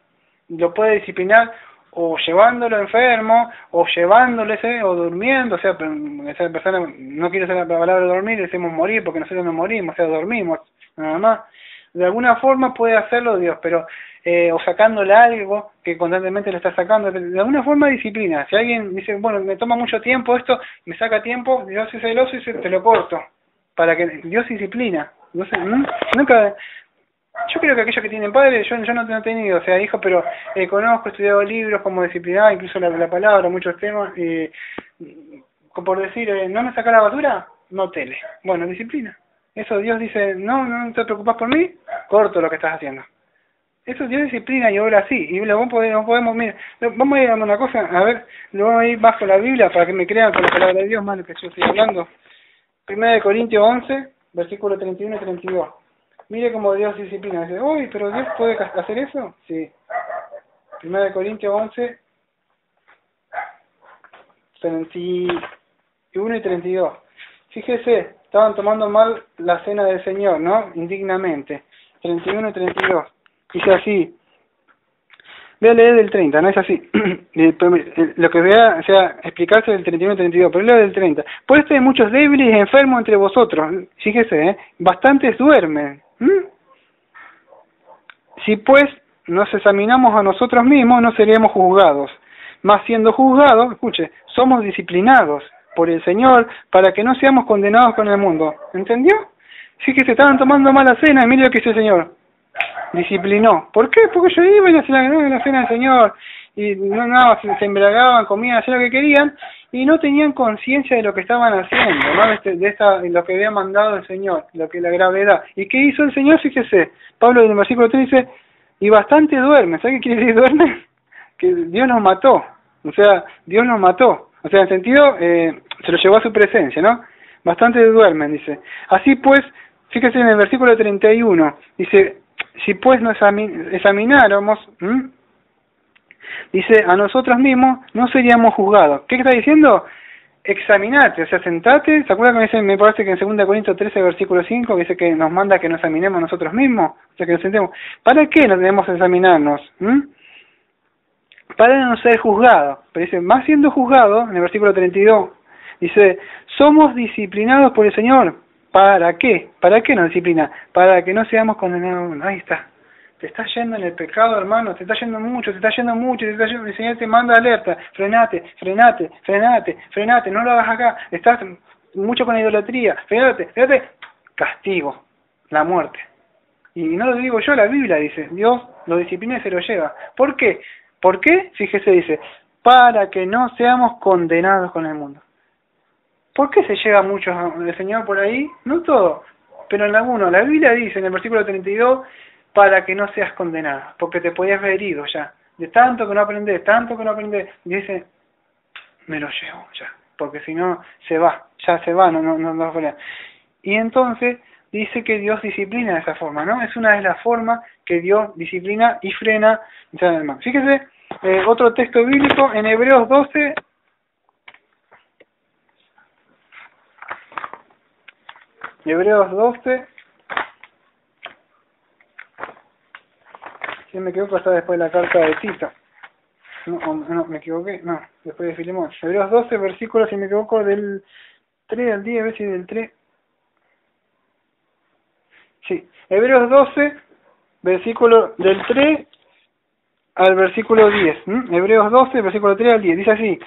Lo puede disciplinar o llevándolo enfermo, o llevándole, o durmiendo, o sea, esa persona no quiere usar la palabra dormir, decimos morir, porque nosotros no morimos, o sea, dormimos, nada más. De alguna forma puede hacerlo Dios, pero o sacándole algo que constantemente le está sacando, de alguna forma disciplina. Si alguien dice, bueno, me toma mucho tiempo esto, me saca tiempo, Dios es celoso y te lo corto, para que Dios disciplina. No sé, nunca... Yo creo que aquellos que tienen padres, yo no he tenido, o sea, hijos, pero conozco, he estudiado libros como disciplinar, incluso la palabra, muchos temas, por decir, ¿no me saca la basura? No tele. Bueno, disciplina. Eso Dios dice, no te preocupas por mí, corto lo que estás haciendo. Eso Dios disciplina y obra así. Y lo podemos, mira, vamos a ir a una cosa, a ver, lo vamos a ir bajo la Biblia para que me crean con la palabra de Dios, más lo que yo estoy hablando. 1 Corintios 11, versículo 31 y 32. Mire cómo Dios disciplina. Dice, uy, pero Dios puede hacer eso. Sí. 1 Corintios 11, 31 y 32. Fíjese, estaban tomando mal la cena del Señor, ¿no? Indignamente. 31 y 32. Dice así. Voy a leer del 30, no es así. Lo que voy a explicarse del 31 y 32, pero leo del 30. Por esto hay muchos débiles y enfermos entre vosotros. Fíjese, bastantes duermen. Si pues nos examinamos a nosotros mismos, no seremos juzgados. Mas siendo juzgados, escuche, somos disciplinados por el Señor para que no seamos condenados con el mundo. ¿Entendió? Fíjese, estaban tomando mala cena y mire lo que hizo el Señor. Disciplinó. ¿Por qué? Porque ellos iban a hacer la cena del Señor y se embriagaban, comían, hacían lo que querían y no tenían conciencia de lo que estaban haciendo, ¿no? Lo que había mandado el Señor, la gravedad. ¿Y qué hizo el Señor? Fíjese, Pablo en el versículo 3 dice, y bastante duermen. ¿Sabe qué quiere decir duermen? Que Dios nos mató. O sea, Dios nos mató. O sea, en sentido, se lo llevó a su presencia, ¿no? Bastante duermen, dice. Así pues, fíjese en el versículo 31, dice, si pues nos examináramos, dice, a nosotros mismos no seríamos juzgados. ¿Qué está diciendo? Examinate, o sea, sentate. ¿Se acuerdan que dice, me parece que en 2 Corintios 13, versículo 5, dice que nos manda que nos examinemos nosotros mismos? O sea, que nos sentemos. ¿Para qué nos debemos examinarnos? Para no ser juzgados. Pero dice, más siendo juzgados, en el versículo 32, dice, somos disciplinados por el Señor. ¿Para qué? ¿Para qué nos disciplina? Para que no seamos condenados. Ahí está. Te estás yendo en el pecado, hermano. Te está yendo mucho. El Señor te manda alerta. Frenate. No lo hagas acá. Estás mucho con la idolatría. Frenate. Castigo. La muerte. Y no lo digo yo, la Biblia dice. Dios lo disciplina y se lo lleva. ¿Por qué? ¿Por qué? Fíjese, dice. Para que no seamos condenados con el mundo. ¿Por qué se lleva mucho el Señor por ahí? No todo, pero en algunos. La Biblia dice en el versículo 32, para que no seas condenado, porque te podías ver herido ya. De tanto que no aprendés. Y dice, me lo llevo ya, porque si no, se va, no. Y entonces dice que Dios disciplina de esa forma, ¿no? Es una de las formas que Dios disciplina y frena. Fíjese, otro texto bíblico en Hebreos 12, Hebreos 12, si me equivoco está después de la carta de Tito. No, me equivoqué, no, después de Filemón. Hebreos 12, versículos, si me equivoco, del 3 al 10, a ver si del 3. Sí, Hebreos 12, versículo del 3 al versículo 10. Hebreos 12, versículo 3 al 10, dice así,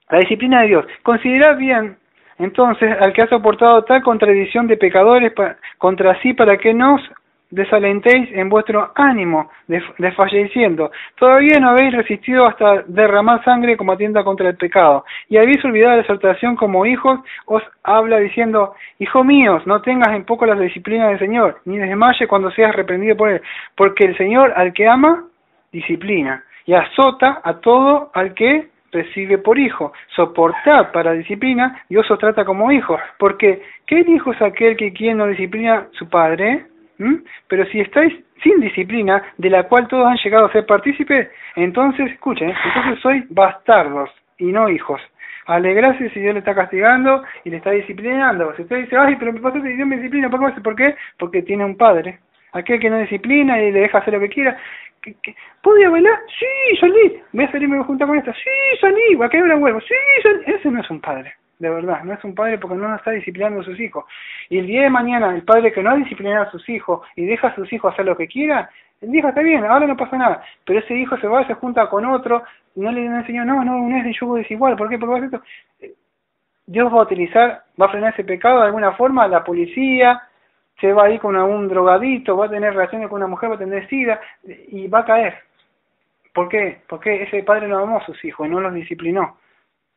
la disciplina de Dios. Considerad bien, entonces, al que ha soportado tal contradicción de pecadores contra sí, para que no os desalentéis en vuestro ánimo, desfalleciendo. Todavía no habéis resistido hasta derramar sangre combatiendo contra el pecado. Y habéis olvidado la exhortación como hijos, os habla diciendo, hijo míos, no tengas en poco la disciplina del Señor, ni desmaye cuando seas reprendido por él. Porque el Señor al que ama, disciplina, y azota a todo al que recibe por hijo. Soportad para disciplina, Dios os trata como hijos, porque ¿qué hijo es aquel que quien no disciplina su padre? Pero si estáis sin disciplina, de la cual todos han llegado a ser partícipes, entonces, escuchen, entonces sois bastardos y no hijos. Alegrarse si Dios le está castigando y le está disciplinando. Si usted dice, ay, pero me pasó si Dios me disciplina, ¿por qué? Porque tiene un padre. Aquel que no disciplina y le deja hacer lo que quiera. ¿Podía bailar? Sí, salí. Voy a salir, me voy a juntar con esta. Sí, salí. ¿A qué hora vuelvo? Sí, salí. Ese no es un padre, de verdad. No es un padre porque no está disciplinando a sus hijos. Y el día de mañana, el padre que no ha disciplinado a sus hijos y deja a sus hijos hacer lo que quiera, él dijo, está bien, ahora no pasa nada. Pero ese hijo se va, se junta con otro, y no le enseñó, no es de yugo desigual. ¿Por qué? Porque va a hacer esto. Dios va a frenar ese pecado de alguna forma, la policía, se va a ir con un drogadito, va a tener relaciones con una mujer, va a tener sida y va a caer. ¿Por qué? Porque ese padre no amó a sus hijos y no los disciplinó.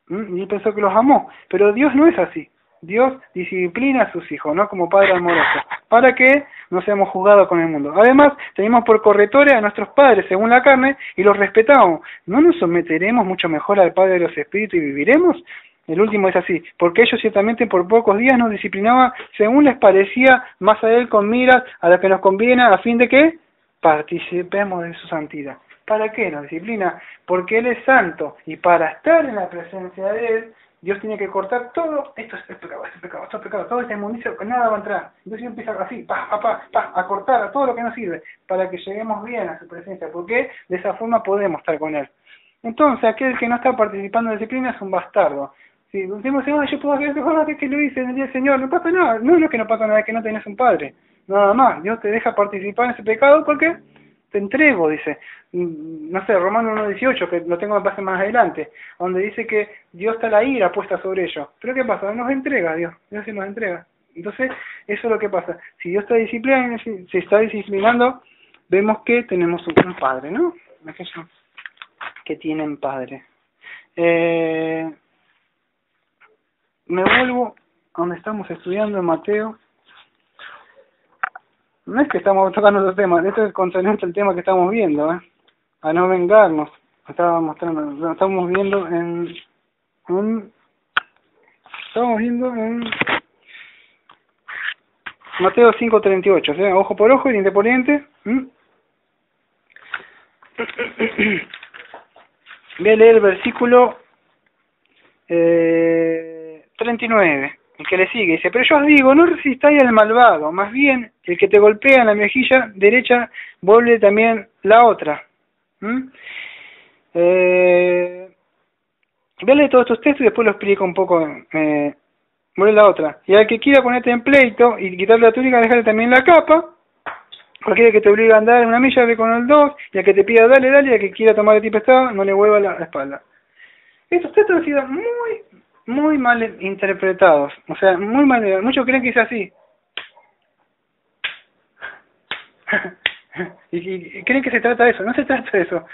Y él pensó que los amó, pero Dios no es así. Dios disciplina a sus hijos, no como padre amoroso, para que no seamos juzgados con el mundo. Además, tenemos por corretores a nuestros padres según la carne y los respetamos. ¿No nos someteremos mucho mejor al Padre de los Espíritus y viviremos? El último es así, porque ellos ciertamente por pocos días nos disciplinaban según les parecía, más a él con miras a lo que nos conviene, a fin de que participemos de su santidad. ¿Para qué nos disciplina? Porque él es santo, y para estar en la presencia de él Dios tiene que cortar todo, esto es pecado, esto es pecado, esto es pecado, todo este inmundicia, que nada va a entrar. Entonces Dios empieza así, a cortar a todo lo que no sirve, para que lleguemos bien a su presencia, porque de esa forma podemos estar con Él. Entonces aquel que no está participando en la disciplina es un bastardo. Si decimos, yo puedo hacer eso, que lo hice en el día del Señor, no pasa nada. No es que no pasa nada, es que no tenés un padre. Nada más, Dios te deja participar en ese pecado porque te entrego, dice. No sé, Romanos 1:18, que lo tengo más adelante, donde dice que Dios está la ira puesta sobre ellos. Pero ¿qué pasa? Nos entrega Dios se nos entrega. Entonces, eso es lo que pasa. Si Dios está disciplinando, se está disciplinando, vemos que tenemos un padre, ¿no? Aquellos que tienen padre. Me vuelvo a donde estamos estudiando en Mateo. No es que estamos tocando otro tema, esto es concerniente al tema que estamos viendo, a no vengarnos. Estamos viendo en Mateo 5:38, ¿sí? Ojo por ojo y diente por diente. Voy a leer el versículo 39, el que le sigue, dice, pero yo os digo, no resistáis al malvado, más bien el que te golpea en la mejilla derecha, vuelve también la otra. Voy a leer todos estos textos y después lo explico un poco, vuelve la otra. Y al que quiera ponerte en pleito y quitarle la túnica, dejarle también la capa. Cualquiera que te obligue a andar en una milla, ve con el 2, y al que te pida, dale, y al que quiera tomar de ti prestado, no le vuelva la espalda. Estos textos han sido muy mal interpretados, o sea, muy mal, muchos creen que es así. y creen que se trata de eso, no se trata de eso.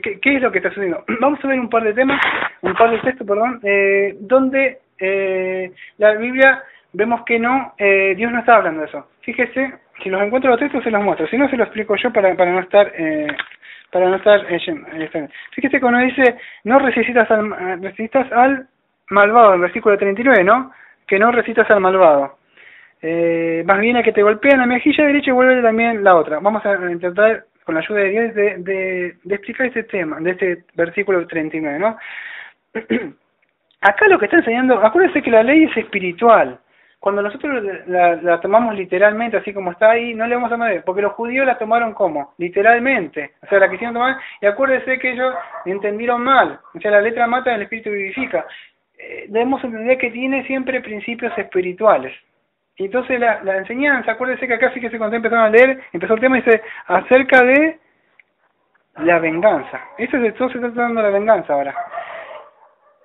¿Qué es lo que está sucediendo? Vamos a ver un par de textos, donde la Biblia vemos que no, Dios no está hablando de eso. Fíjese, si los encuentro los textos se los muestro, si no se los explico yo para no estar fíjese cuando dice no resistas al malvado, en el versículo 39, ¿no? Que no resistas al malvado. Más bien a que te golpea en la mejilla derecha y vuelve también la otra. Vamos a intentar, con la ayuda de Dios, de explicar este tema, de este versículo 39, ¿no? Acá lo que está enseñando, acuérdense que la ley es espiritual. Cuando nosotros la tomamos literalmente, así como está ahí, no le vamos a tomar, porque los judíos la tomaron como, literalmente. O sea, la quisieron tomar, y acuérdense que ellos entendieron mal. O sea, la letra mata, el espíritu vivifica. Debemos entender que tiene siempre principios espirituales. Y entonces la enseñanza, acuérdense que acá, fíjese cuando empezaron a leer, empezó el tema y dice, acerca de la venganza. Eso se está tratando de la venganza ahora.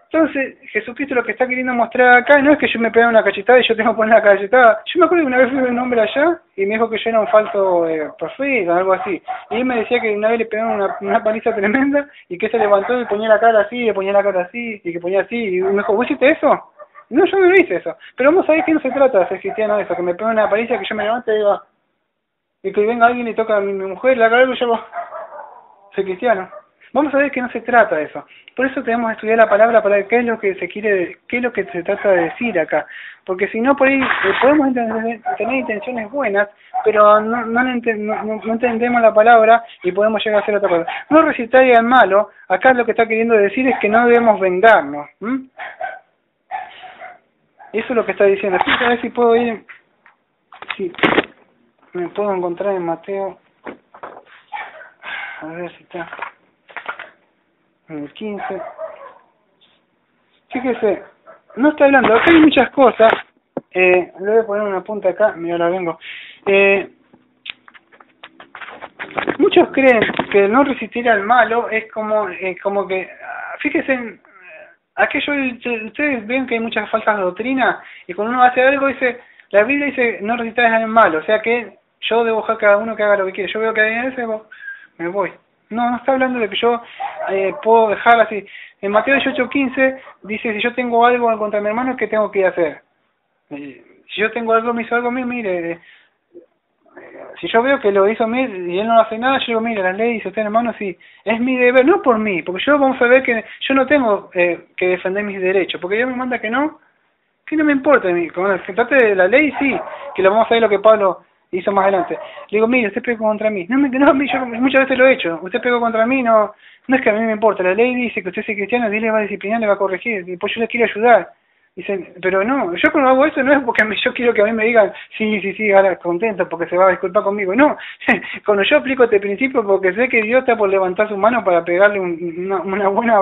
Entonces, Jesucristo lo que está queriendo mostrar acá no es que yo me pegue una cachetada y yo tengo que poner la cachetada. Yo me acuerdo que una vez fui a un hombre allá y me dijo que yo era un falso profeta o algo así. Y él me decía que una vez le pegaron una paliza tremenda y que se levantó y ponía la cara así, y ponía la cara así, y que ponía así. Y me dijo, ¿vos hiciste eso? No, yo no hice eso. Pero vamos a ver que no se trata de ser cristiano de eso, que me pegue una paliza, que yo me levante y diga, y que venga alguien y toca a mi mujer la cara y yo soy cristiano. Vamos a ver que no se trata de eso. Por eso tenemos que estudiar la palabra para ver qué es lo que se quiere, qué es lo que se trata de decir acá. Porque si no, por ahí podemos tener intenciones buenas, pero no entendemos la palabra y podemos llegar a hacer otra cosa. No resistáis al malo, acá lo que está queriendo decir es que no debemos vengarnos. Eso es lo que está diciendo. Así que a ver si puedo ir, si me puedo encontrar en Mateo. A ver si está en el 15. Fíjese, no está hablando, acá hay muchas cosas. Le voy a poner una punta acá, mira, la vengo. Muchos creen que no resistir al malo es como que, fíjense, ustedes ven que hay muchas faltas de doctrina y cuando uno hace algo dice, la Biblia dice no resistáis al malo, o sea que yo debo dejar cada uno que haga lo que quiere. Yo veo que hay en ese, me voy. No está hablando de que yo puedo dejar así. En Mateo 18:15 dice, si yo tengo algo contra mi hermano, ¿qué tengo que hacer? Si yo tengo algo, me hizo algo a mí, mire, si yo veo que lo hizo a mí y él no hace nada, yo digo, mire, la ley dice usted, hermano, sí, es mi deber, no por mí, porque yo vamos a ver que yo no tengo que defender mis derechos, porque Dios me manda que no me importa a mí. Cuando se trate de la ley, sí, que lo vamos a ver lo que Pablo Hizo más adelante. Le digo, mire, usted pegó contra mí. No, yo muchas veces lo he hecho. Usted pegó contra mí, no es que a mí me importa. La ley dice que usted es cristiano, Dios le va a disciplinar, le va a corregir. Y pues yo le quiero ayudar. Dice, pero no, yo cuando hago eso no es porque yo quiero que a mí me digan, sí, ahora contento porque se va a disculpar conmigo. No, cuando yo aplico este principio porque sé que Dios está por levantar su mano para pegarle una buena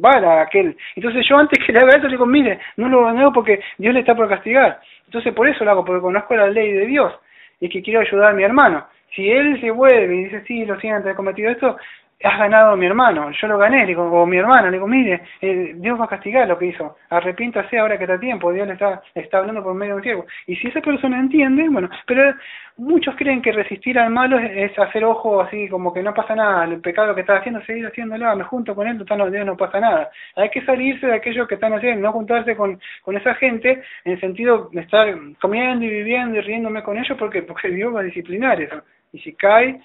vara a aquel. Entonces yo antes que le haga eso le digo, mire, no lo hago porque Dios le está por castigar. Entonces por eso lo hago, porque conozco la ley de Dios y que quiero ayudar a mi hermano. Si él se vuelve y dice, sí, lo siento, he cometido esto, has ganado a mi hermano, yo lo gané, le digo, o mi hermana, le digo, mire, Dios va a castigar lo que hizo, arrepiéntase ahora que está a tiempo, Dios le está hablando por medio de un siervo. Y si esa persona entiende, bueno, pero muchos creen que resistir al malo es hacer ojo así, como que no pasa nada, el pecado que está haciendo, seguir haciéndolo, me junto con él, total, no pasa nada. Hay que salirse de aquellos que están haciendo, no juntarse con esa gente, en el sentido de estar comiendo y viviendo y riéndome con ellos, porque Dios va a disciplinar eso. Y si cae...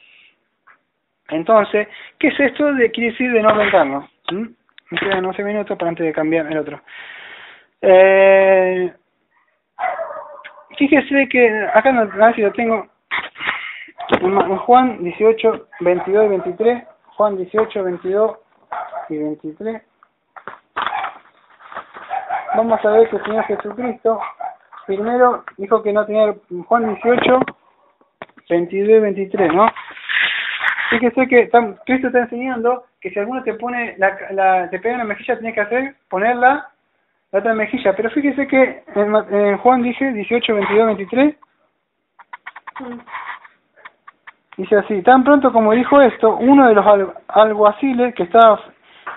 Entonces, ¿qué es esto? Quiere decir de no vengarnos. Me quedan 11 minutos para antes de cambiar el otro. Fíjese que acá no, a ver si lo tengo. En Juan 18, 22 y 23. Juan 18, 22 y 23. Vamos a ver que el Señor Jesucristo primero dijo que no tenía... Juan 18, 22 y 23, ¿no? Fíjese que Cristo está enseñando que si alguno te pone te pega en la mejilla, tienes que poner la otra mejilla. Pero fíjese que en Juan dice 18, 22, 23, dice así: tan pronto como dijo esto, uno de los alguaciles que estaba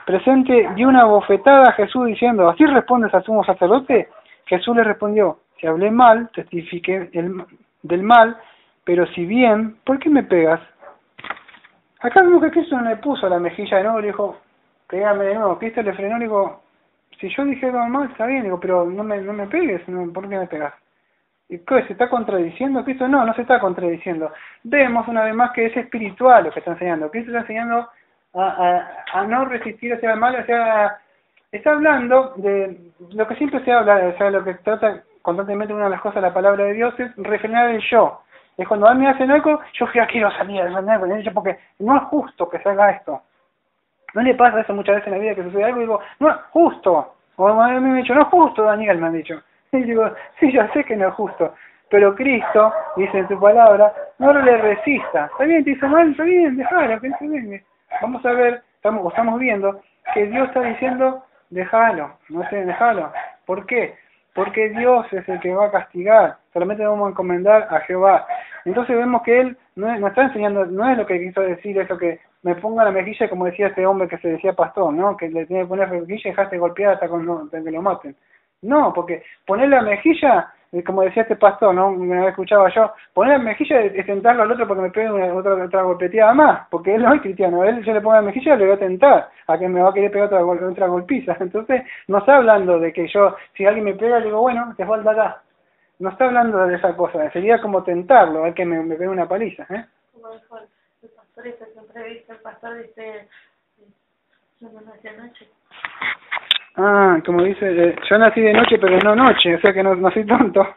presente dio una bofetada a Jesús diciendo, ¿así respondes al sumo sacerdote? Jesús le respondió, si hablé mal, testifiqué del mal, pero si bien, ¿por qué me pegas? Acá vemos que Cristo no le puso la mejilla de nuevo, le dijo, pégame de nuevo. Cristo le frenó, le dijo, si yo dije algo mal, está bien, digo, pero no me pegues, ¿por qué me pegas? ¿Y qué? ¿Se está contradiciendo Cristo? No se está contradiciendo. Vemos una vez más que es espiritual lo que está enseñando. Cristo está enseñando a no resistir hacia el mal, o sea, está hablando de lo que siempre se habla, o sea, lo que trata constantemente una de las cosas de la palabra de Dios es refrenar el yo. Es cuando a mí me hacen algo, yo ya quiero salir a defender con ellos porque no es justo que se haga esto. ¿No le pasa eso muchas veces en la vida que sucede algo y digo, no es justo? O a mí me han dicho, no es justo, Daniel, me han dicho. Y digo, sí, yo sé que no es justo. Pero Cristo, dice en su palabra, no le resista. Está bien, te hizo mal, está bien, déjalo, que se venga. Vamos a ver, estamos viendo que Dios está diciendo, déjalo, no sé, déjalo. ¿Por qué? Porque Dios es el que va a castigar, solamente vamos a encomendar a Jehová. Entonces vemos que Él no está enseñando, no es lo que quiso decir eso que me ponga la mejilla, como decía este hombre que se decía pastor, ¿no? Que le tiene que poner la mejilla y dejarse golpear hasta que lo maten. No, porque poner la mejilla, como decía este pastor, ¿no? Una vez escuchaba yo, poner la mejilla es tentarlo al otro porque me pegue otra golpeteada más, porque él no es cristiano, él yo le pongo la mejilla le voy a tentar a que me va a querer pegar otra golpiza. Entonces no está hablando de que yo, si alguien me pega, le digo, bueno, te falta acá. No está hablando de esa cosa, sería como tentarlo, a que me pegue una paliza, ¿eh? Como dijo el pastor, siempre dice, el pastor dice, yo no nací anoche. Ah, como dice, yo nací de noche pero no noche, o sea que no soy tonto.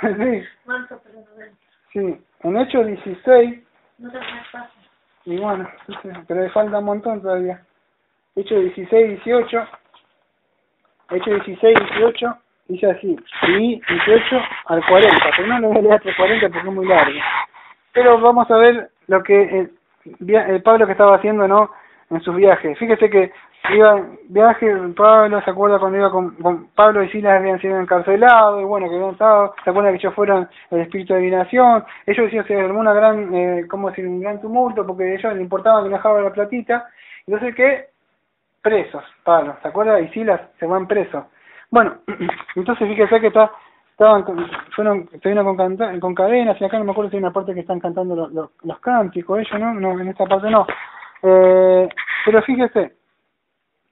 Sí. Manso, pero no ven. Sí, en Hechos 16, No te hagas paso. y bueno, pero le falta un montón todavía. Hechos 16, 18, Hechos 16, 18, dice así, y 18 al 40, pero no lo voy a leer hasta el 40 porque es muy largo. Pero vamos a ver lo que el Pablo que estaba haciendo, ¿no?, en sus viajes. Fíjese que Pablo se acuerda cuando iba con Pablo y Silas, habían sido encarcelados, y bueno, que habían estado, se acuerda que ellos fueron el espíritu de adivinación, ellos decían que se armó una gran, ¿cómo decir?, un gran tumulto, porque a ellos les importaba que dejaban la platita, entonces que presos, Pablo, ¿se acuerda? Y Silas se van presos. Bueno, entonces fíjese que estuvieron con cadenas, y acá no me acuerdo si hay una parte que están cantando los cánticos, ellos, ¿no? En esta parte no. Pero fíjese,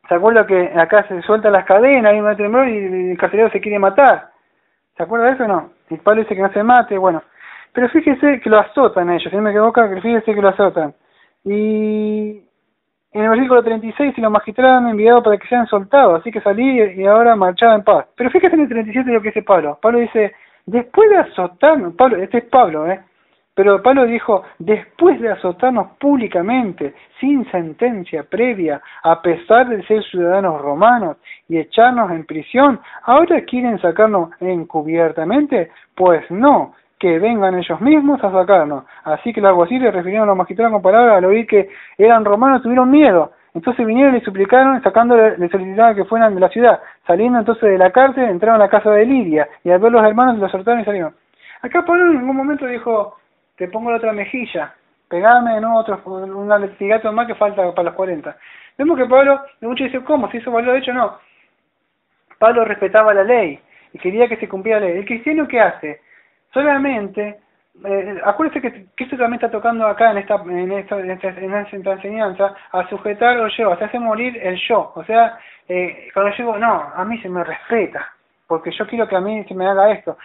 ¿se acuerda que acá se sueltan las cadenas, hay un temblor y el carcelero se quiere matar? ¿Se acuerda de eso o no? Y Pablo dice que no se mate, bueno. Pero fíjese que lo azotan ellos, si no me equivoco, fíjese que lo azotan. Y en el versículo 36, y los magistrados han enviado para que sean soltados, así que salí y ahora marchaba en paz. Pero fíjese en el 37 lo que dice Pablo. Pablo dice, después de azotarme, Pablo, este es Pablo, Pero Pablo dijo, después de azotarnos públicamente, sin sentencia previa, a pesar de ser ciudadanos romanos y echarnos en prisión, ¿ahora quieren sacarnos encubiertamente? Pues no, que vengan ellos mismos a sacarnos. Así que los alguaciles le refirieron a los magistrados con palabras, al oír que eran romanos tuvieron miedo. Entonces vinieron y le suplicaron, sacándole, le solicitaban que fueran de la ciudad. Saliendo entonces de la cárcel, entraron a la casa de Lidia, y al ver los hermanos los soltaron y salieron. Acá Pablo en ningún momento dijo, te pongo la otra mejilla, pegame, no, un latigazo más que falta para los 40. Vemos que Pablo, muchos dicen, ¿cómo? ¿Se hizo valor? De hecho, no. Pablo respetaba la ley y quería que se cumpliera la ley. ¿El cristiano qué hace? Solamente, acuérdense que esto también está tocando acá en esta enseñanza, a sujetar el yo, se hace morir el yo. O sea, cuando yo digo, no, a mí se me respeta, porque yo quiero que a mí se me haga esto.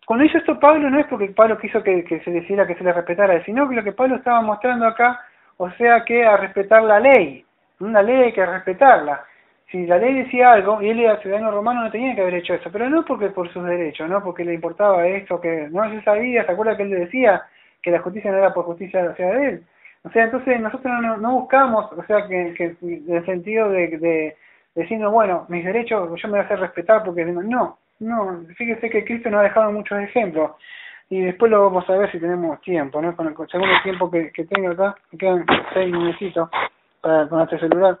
Cuando hizo esto Pablo no es porque Pablo quiso que se decidiera que se le respetara, sino que lo que Pablo estaba mostrando acá, o sea que a respetar la ley. Una ley hay que respetarla. Si la ley decía algo, y él era ciudadano romano, no tenía que haber hecho eso, pero no porque por sus derechos, no porque le importaba esto, que no se sabía, se acuerda que él le decía que la justicia no era por justicia hacia él. O sea, entonces nosotros no buscamos, o sea, que en el sentido de diciendo, bueno, mis derechos yo me voy a hacer respetar porque no, fíjese que Cristo nos ha dejado muchos ejemplos, y después lo vamos a ver si tenemos tiempo, ¿no? Con el segundo tiempo que tengo acá, me quedan 6 minutitos con este celular.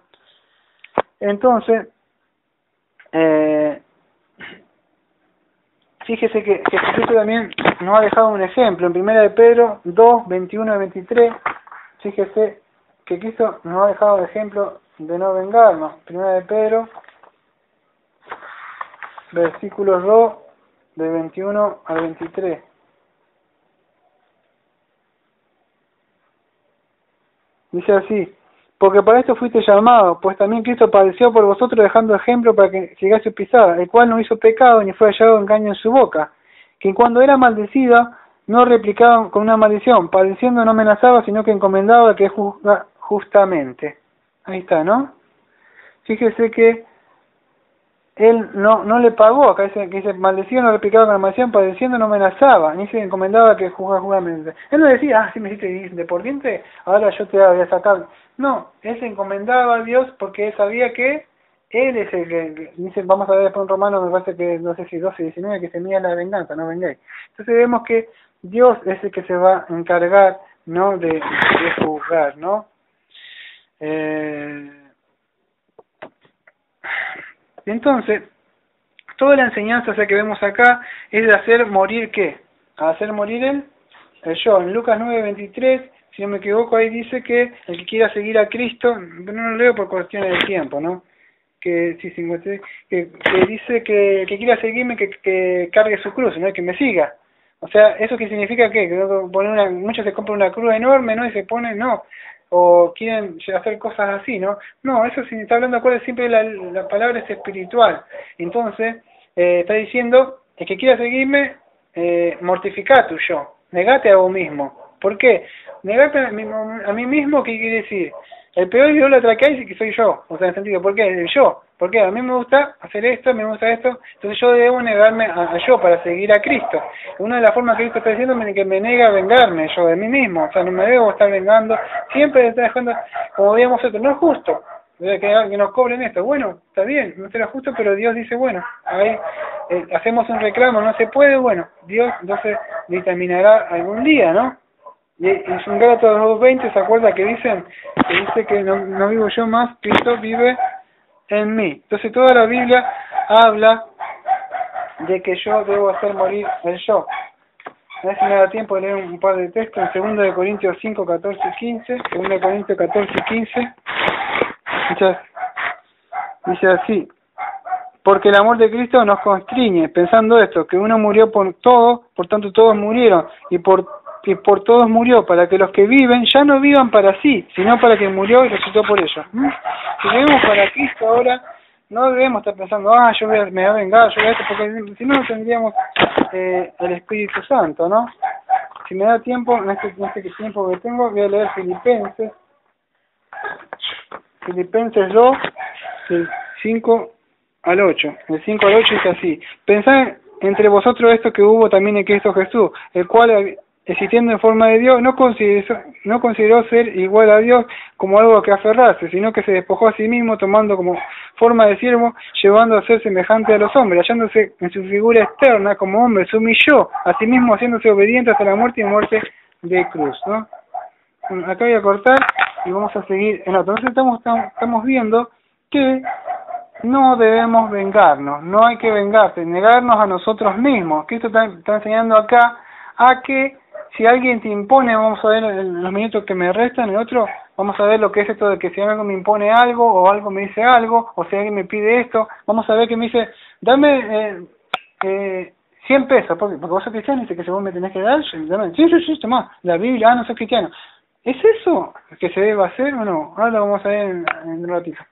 Entonces, fíjese que Jesucristo también nos ha dejado un ejemplo, en 1 de Pedro 2, 21 y 23, fíjese que Cristo nos ha dejado el ejemplo de no vengarnos. 1 de Pedro, versículos 2, de 21 al 23. Dice así, porque para esto fuiste llamado, pues también Cristo padeció por vosotros dejando ejemplo para que sigáis su pisada, el cual no hizo pecado ni fue hallado engaño en su boca, que cuando era maldecida no replicaba con una maldición, padeciendo no amenazaba, sino que encomendaba al que juzga justamente. Ahí está, ¿no? Fíjese que él no le pagó, acá dice maldecía, no replicaba con la maldición, padeciendo no amenazaba, ni se encomendaba al que juzga justamente. Él no decía, si me hiciste de por diente, ahora yo te voy a sacar. No, él se encomendaba a Dios porque él sabía que él es el que, dice, vamos a ver después en Romano, me parece que, no sé si 12, 19, que se mía la venganza, no vengáis. Entonces vemos que Dios es el que se va a encargar, ¿no?, de juzgar, ¿no? Entonces, toda la enseñanza, o sea, que vemos acá es de hacer morir ¿qué? Hacer morir el yo. En Lucas 9:23, si no me equivoco, ahí dice que el que quiera seguir a Cristo, no lo leo por cuestiones de tiempo, ¿no? Que sí, 53, que dice que el que quiera seguirme que cargue su cruz, ¿no? Que me siga. O sea, ¿eso qué significa qué? Que muchos se compran una cruz enorme, ¿no? Y se ponen, no, o quieren hacer cosas así, ¿no? No, eso sí está hablando, acuérdense, siempre la palabra es espiritual. Entonces, está diciendo, el que quiera seguirme, mortifica tu yo, negate a vos mismo. ¿Por qué? Negate a mí mismo, ¿qué quiere decir? El peor idólatra que hay es que soy yo, o sea, en sentido, ¿por qué? El yo. Porque a mí me gusta hacer esto, me gusta esto, entonces yo debo negarme a yo para seguir a Cristo. Una de las formas que Cristo está diciendo es que me nega a vengarme yo de mí mismo, o sea, no me debo estar vengando, siempre está dejando, como veíamos nosotros, no es justo que nos cobren esto. Bueno, está bien, no será justo, pero Dios dice, bueno, ahí hacemos un reclamo, no se puede, bueno, Dios entonces dictaminará algún día, ¿no? Y en Gálatas 2:20 se acuerda que dice que no vivo yo más, Cristo vive en mí. Entonces toda la Biblia habla de que yo debo hacer morir el yo. A ver si me da tiempo de leer un par de textos. En 2 Corintios 5, 14 y 15. 2 Corintios 14 y 15. Dice así: porque el amor de Cristo nos constriñe, pensando esto, que uno murió por todos, por tanto todos murieron, y por todos murió, para que los que viven ya no vivan para sí, sino para quien murió y resucitó por ellos. Si vivimos para Cristo ahora, no debemos estar pensando, me voy a vengar, yo voy a esto, porque si no, no tendríamos el Espíritu Santo, ¿no? Si me da tiempo, en este tiempo que tengo, voy a leer Filipenses 2, del 5 al 8. El 5 al 8 dice así: pensad entre vosotros esto que hubo también en Cristo Jesús, el cual existiendo en forma de Dios, no consideró ser igual a Dios como algo a que aferrarse, sino que se despojó a sí mismo tomando como forma de siervo, llevando a ser semejante a los hombres, hallándose en su figura externa como hombre, se humilló a sí mismo haciéndose obediente hasta la muerte y muerte de cruz, ¿no? Bueno, acá voy a cortar y vamos a seguir en otro. Entonces estamos viendo que no debemos vengarnos, no hay que vengarse, negarnos a nosotros mismos. Cristo está enseñando acá a que si alguien te impone, vamos a ver en los minutos que me restan, en otro, vamos a ver lo que es esto de que si algo me impone algo, o algo me dice algo, o si alguien me pide esto, vamos a ver que me dice, dame 100 pesos, porque vos sos cristiano y dice que si vos me tenés que dar, dame, sí, toma, la Biblia, no soy cristiano. ¿Es eso que se debe hacer o no? Ahora lo vamos a ver en un ratito.